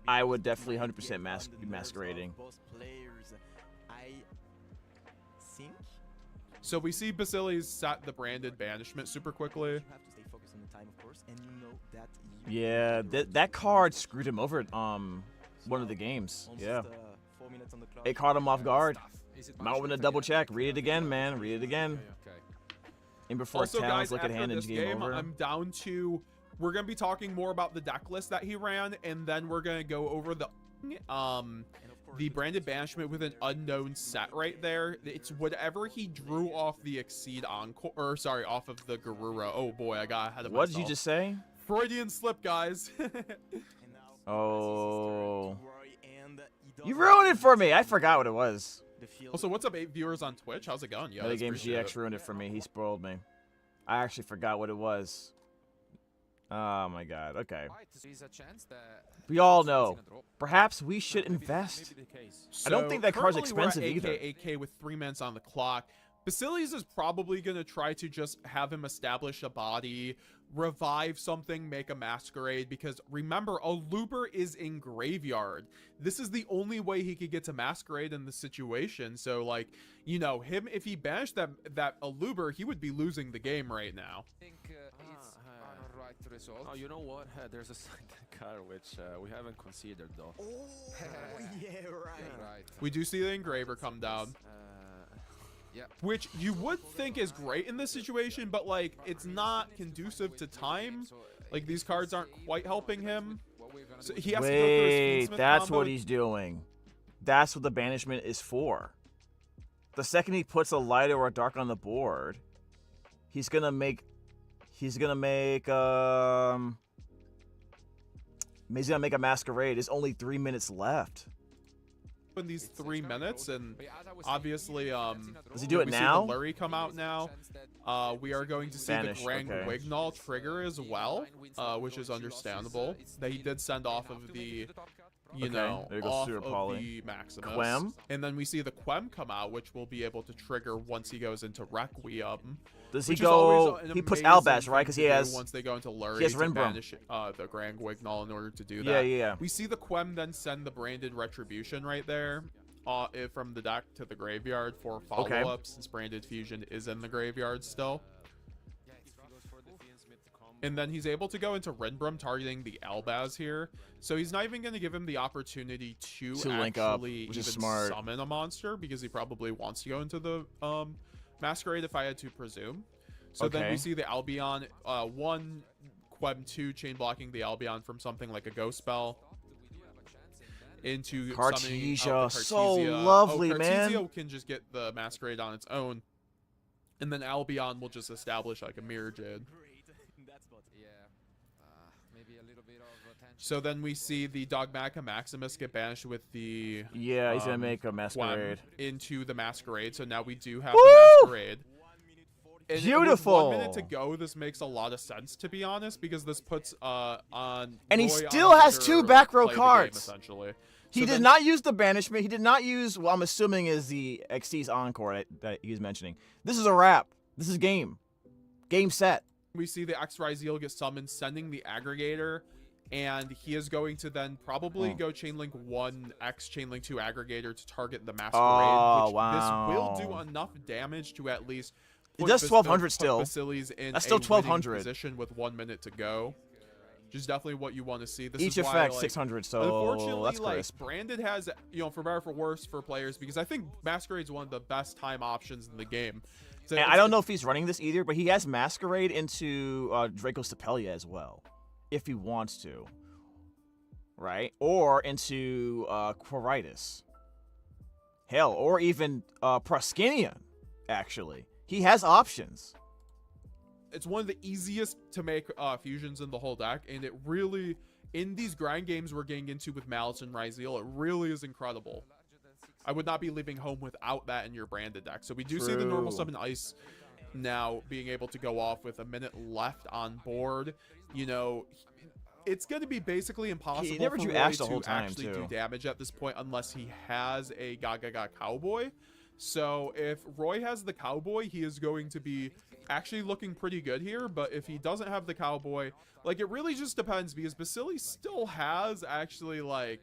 I would definitely 100% be masquerading. Both players, I think So we see Basilis set the branded banishment super quickly. you have to stay focused on the time, of course, and you know that you Yeah, that card screwed him over at one of the games. almost, Yeah, 4 minutes on the clock. it caught him off guard. is it Might want to double check. Read it again, man. Read it again. Okay. And before Also, Talon's guys, look at after hand and this game game, over. I'm down to... We're going to be talking more about the deck list that he ran, and then we're going to go over the And of course, the branded banishment with an unknown set right there. It's whatever he drew off the Exceed Encore, or sorry, off of the Garura. Oh boy, I got ahead of What myself. did you just say? Freudian slip, guys. And now Oh. and You ruined it for me. I forgot what it was. the field. Also, what's up, 8 viewers on Twitch? How's it going? Yeah, Metagame GX ruined it for me. He spoiled me. I actually forgot what it was. Oh my god. Okay. Right, so there's a chance that We all it's know. gonna drop. Perhaps we should invest. Maybe the case. I don't think that card's currently we're at expensive either. 8K with 3 minutes on the clock. Basilis is probably going to try to just have him establish a body, revive something, make a Masquerade, because remember, a Looper is in Graveyard. This is the only way he could get to Masquerade in this situation. So, like, you know, him, if he banished that Aluber, he would be losing the game right now. I think it's Ah, alright to resolve. Oh, you know what? There's a second card which we haven't considered though. Oh, yeah, right. Right. We do see the Engraver come down, Yeah. which you would think is great in this situation, but, like, it's not conducive to time. Like, these cards aren't quite helping him. So he has to go through his Wait, Fiendsmith that's combo. what he's doing. That's what the banishment is for. The second he puts a light or a dark on the board, he's gonna make He's gonna make a Masquerade. There's only 3 minutes left. in these 3 minutes, and obviously, Does he do it we now? see the Lurie come out now. We are going to see Banish, the Grand okay. Wignall trigger as well, which is understandable. That he did send off of the, you Okay, know, there goes off Super of Poly. the Maximus. Quem? And then we see the Quem come out, which will be able to trigger once he goes into Requiem. Does he Which is always go? an He puts amazing Albaz, right? thing Because to he do has. once they go into Lurie has to Rinbrom. banish the Grand Wignall in order to do that. Yeah, yeah. We see the Quem then send the branded Retribution right there from the deck to the graveyard for follow-up, since branded fusion is in the graveyard still. And then he's able to go into Rinbrom targeting the Albaz here. So he's not even going to give him the opportunity to link up, actually which is even smart. summon a monster, because he probably wants to go into the Masquerade, if I had to presume. So then Okay. we see the Albion, 1, Quem 2, chain blocking the Albion from something like a Ghost Spell into summoning Cartesia, out the so Cartesia. lovely, Cartesia man. can just get the Masquerade on its own, and then Albion will just establish like a Mirror Jade. Great in that spot. Yeah. Maybe a little bit of tension. So then we see the Dogmatica Maximus get banished with the Yeah, he's gonna make a Quem Masquerade. into the Masquerade. So now we do have Woo! the Masquerade. 1 minute 40. And Beautiful. With 1 minute to go, this makes a lot of sense, to be honest, because this puts on. And he Roy still on has under 2 back row play the game, cards. essentially. He So did then- not use the banishment. He did not use. Well, I'm assuming is the XC's encore that he was mentioning. This is a wrap. This is game. Game set. We see the X-Ryzeal get summoned, sending the aggregator, and he is going to then probably go Chainlink 1, X Chainlink 2 aggregator to target the Masquerade, Oh, which wow. this will do enough damage to at least It put does 1200 put still. Basilis in That's still a winning 1200. position with 1 minute to go. Which is definitely what you want to see. This Each is effect why, like, 600. So unfortunately, that's like, crisp. Branded has, you know, for better or for worse for players, because I think Masquerade's one of the best time options in the game. So And I don't know if he's running this either, but he has Masquerade into Draco Stapelia as well, if he wants to. Right? Or into Quiritis. Hell, or even Proskinian, actually. He has options. It's one of the easiest to make fusions in the whole deck, and it in these grind games we're getting into with Malice and Ryzeal, it really is incredible. I would not be leaving home without that in your branded deck. So we do see the normal summon Ice now being able to go off with a minute left on board. You know, it's going to be basically impossible never for drew Roy Ash the to whole time, actually too. do damage at this point unless he has a Gaga Cowboy. So if Roy has the Cowboy, he is going to be actually looking pretty good here. But if he doesn't have the Cowboy, like, it really just depends, because Basili still has actually, like,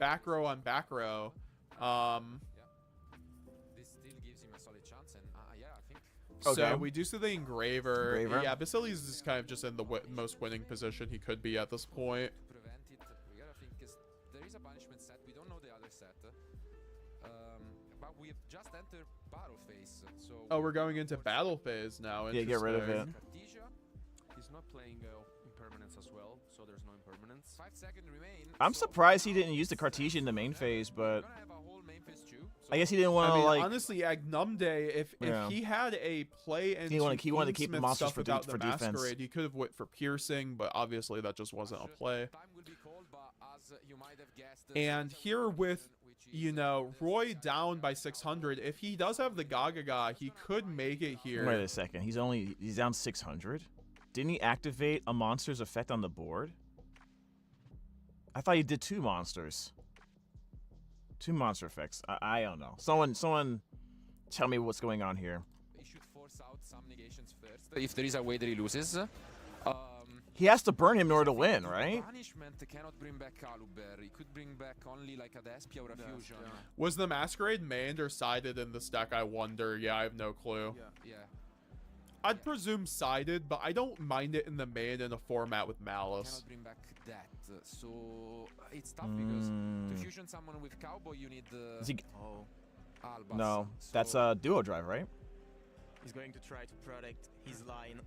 back row on back row. This still gives him a solid chance, and yeah, I think Okay. So we do see the Engraver. Engraver. Yeah, Basili's is kind of just in the most winning position he could be at this point. prevent it. We gotta think, because there is a punishment set. We don't know the other set. But we have just entered battle phase. So Oh, we're going into battle phase now. Yeah, get rid of it. Interesting. Cartesia, He's not playing impermanence as well, so there's no impermanence. 5 seconds remain. I'm so surprised he didn't use the Cartesian in the main phase, we're but gonna have a whole main phase too. I guess he didn't want I to mean, like. honestly, Agnumde, if Yeah. he had a play and He wanted to keep the monsters for without the defense. Masquerade, he could have went for piercing, but obviously that just wasn't a play. Time will be cold, but as you might have guessed, And here with, you know, Roy down by 600, if he does have the Gaga, he could make it here. Wait a second. He's down 600. Didn't he activate a monster's effect on the board? I thought he did 2 monsters. 2 monster effects. I don't know. Someone tell me what's going on here. he should force out some negations first. If there is a way that he loses. He has to burn him in order to win, right? Banishment cannot bring back Caluber. He could bring back only like a Despia or a Fusion. Was the Masquerade mained or sided in this deck, I wonder? Yeah, I have no clue. Yeah. I'd presume sided, but I don't mind it in the main in a format with Malice. Cannot bring back that. So it's tough because to fusion someone with Cowboy, you need Is he, Albas. no, that's So- a duo drive, right? He's going to try to protect his line.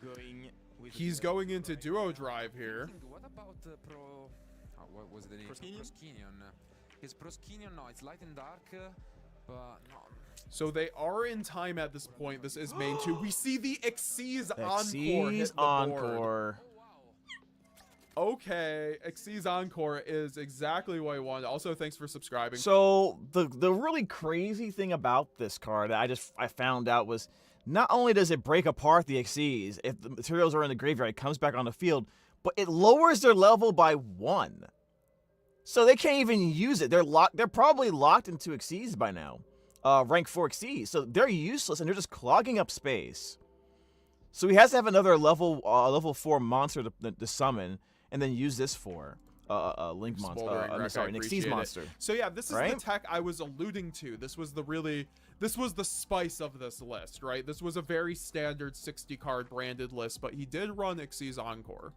Going with He's the- going into duo drive here. What about Pro... what was the name? Proskinion? Proskinion. His Proskinion, no, it's light and dark, but no. So they are in time at this point. This is main 2. We see the Xyz Encore hit Xyz the board. Encore. Okay, Xyz Encore is exactly what I wanted. Also, thanks for subscribing. So the really crazy thing about this card that I found out was not only does it break apart the Xyz if the materials are in the graveyard, it comes back on the field, but it lowers their level by 1. So they can't even use it. They're probably locked into Xyz by now. Rank 4 Xyz. So they're useless and they're just clogging up space. So he has to have another level 4 monster to summon and then use this for Link monster. Smoldering Wreck, I Sorry, an appreciate Xyz it. monster. So yeah, this is the Right? tech I was alluding to. This was the spice of this list, right? This was a very standard 60 card branded list, but he did run Xyz Encore.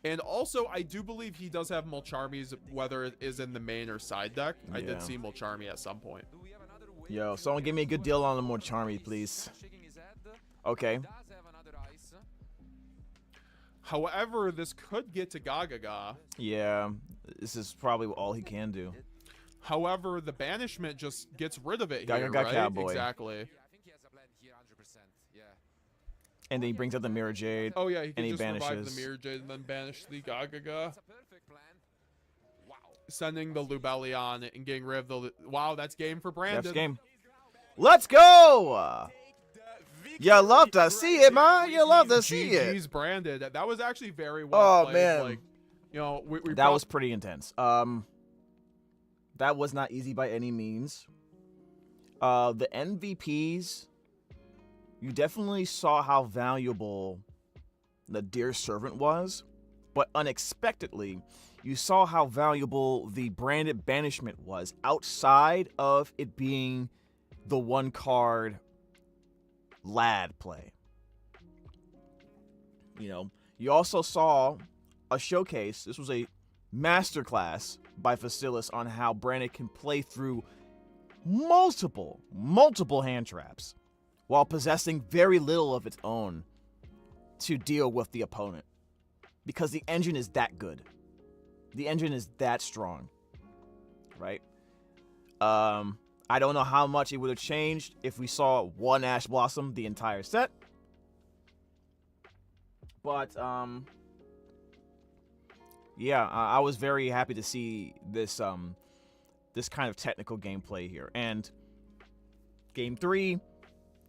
And also, I do believe he does have Mulcharmies, whether it is in the main or side deck. I Yeah. did see Mulcharmy at some point. Do we have another way? Yo, someone give me a good deal on the more Charmy, please. Shaking his head. Okay. Does have another ice. However, this could get to Gaga. Yeah, this is probably all he can do. However, the banishment just gets rid of it Gaga here, got right? Cowboy. Exactly. Yeah, I think he has a plan here 100%. Yeah. And then he brings out the Mirror Jade. Oh yeah, he can And he just revive banishes. the Mirror Jade and then banish the Gaga. It's a perfect plan. Wow. Sending the Lubellion and getting rid of the... Wow, that's game for Brandon. That's game. Let's go! You love to see it, man. You love to see it. GG's Branded. That was actually very well played. man. Like, you know, we That was pretty intense. That was not easy by any means. The MVPs, you definitely saw how valuable the Dear Servant was, but unexpectedly, you saw how valuable the Branded Banishment was outside of it being the one card lad play. You know, you also saw a showcase. This was a masterclass by Facilis on how Branded can play through multiple hand traps while possessing very little of its own to deal with the opponent. Because the engine is that good. The engine is that strong. Right? I don't know how much it would have changed if we saw one Ash Blossom the entire set. But Yeah, I was very happy to see this this kind of technical gameplay here. And game 3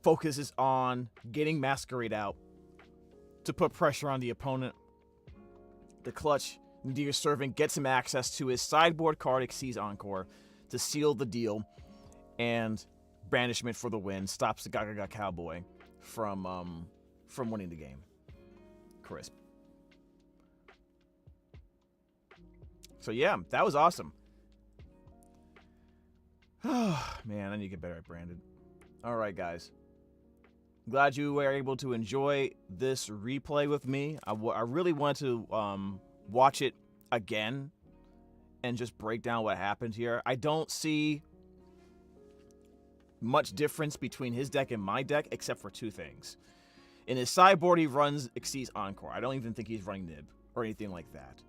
focuses on getting Masquerade out to put pressure on the opponent. The clutch Dear Servant gets him access to his sideboard card Xyz Encore to seal the deal, and Banishment for the win stops the Gaga Cowboy from winning the game. Crisp. So yeah, that was awesome. Man, I need to get better at Branded. All right, guys. Glad you were able to enjoy this replay with me. I really want to watch it again and just break down what happened here. I don't see much difference between his deck and my deck, except for 2 things. In his sideboard, he runs Xyz Encore. I don't even think he's running Nib or anything like that.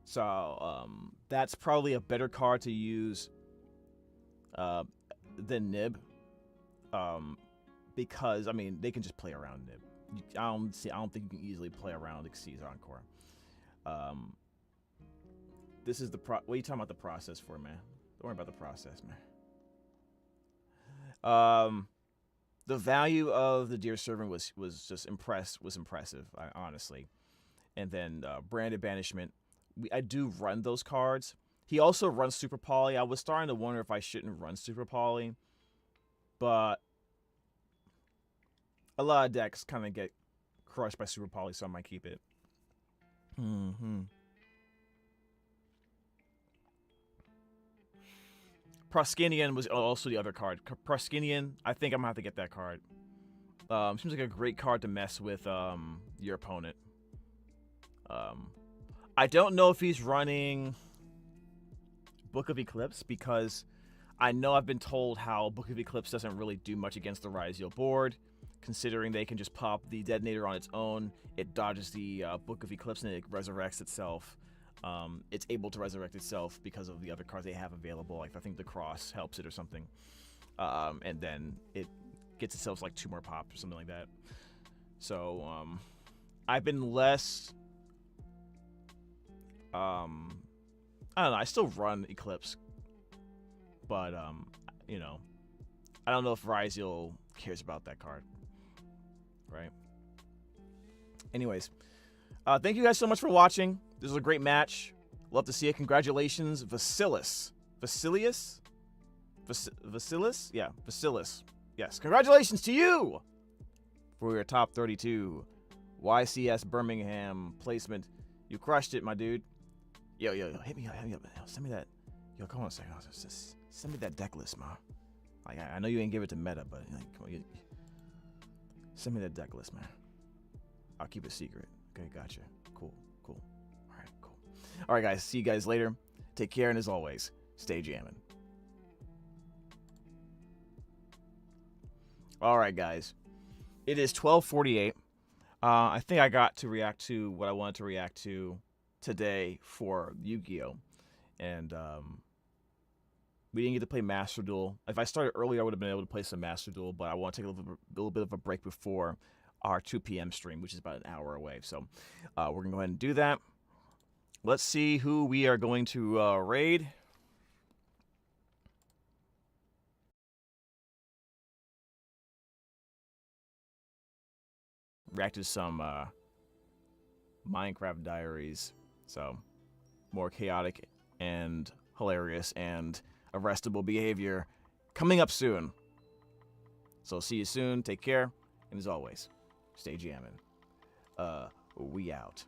So that's probably a better card to use than Nib, because I mean they can just play around Nib. I don't think you can easily play around Xyz Encore. This is the what are you talking about the process for, man? Don't worry about the process, man. The value of the Dear Servant was just impressive, honestly. And then Branded Banishment. I do run those cards. He also runs Super Poly. I was starting to wonder if I shouldn't run Super Poly, but a lot of decks kind of get crushed by Super Poly, so I might keep it. Proskinian was also the other card. Proskinian, I think I'm gonna have to get that card. Seems like a great card to mess with your opponent. I don't know if he's running Book of Eclipse, because I know I've been told how Book of Eclipse doesn't really do much against the Rhys board, considering they can just pop the Detonator on its own. It dodges the Book of Eclipse and it resurrects itself. It's able to resurrect itself because of the other cards they have available. Like I think the Cross helps it or something. And then it gets itself like 2 more pops or something like that. So I've been less... I don't know. I still run Eclipse, but you know, I don't know if Rhys cares about that card, right? Anyways, thank you guys so much for watching. This was a great match. Love to see it. Congratulations, Vasilis. Vasilius? Vasilis? Yeah, Vasilis. Yes, congratulations to you for your top 32 YCS Birmingham placement. You crushed it, my dude. Yo, hit me up. Send me that. Yo, come on a second. Just send me that deck list, man. Like, I know you ain't give it to Meta, but like, come on, send me that deck list, man. I'll keep it secret. Okay, gotcha. Cool. All right, cool. All right, guys. See you guys later. Take care, and as always, stay jamming. All right, guys. It is 12:48. I think I got to react to what I wanted to react to today for Yugioh, and we didn't get to play Master Duel. If I started earlier, I would have been able to play some Master Duel, but I want to take a little bit of a break before our 2 p.m. stream, which is about an hour away. So we're going to go ahead and do that. Let's see who we are going to raid. React to some Minecraft Diaries. So, more chaotic and hilarious and arrestable behavior coming up soon. So, see you soon. Take care. And as always, stay jamming. We out.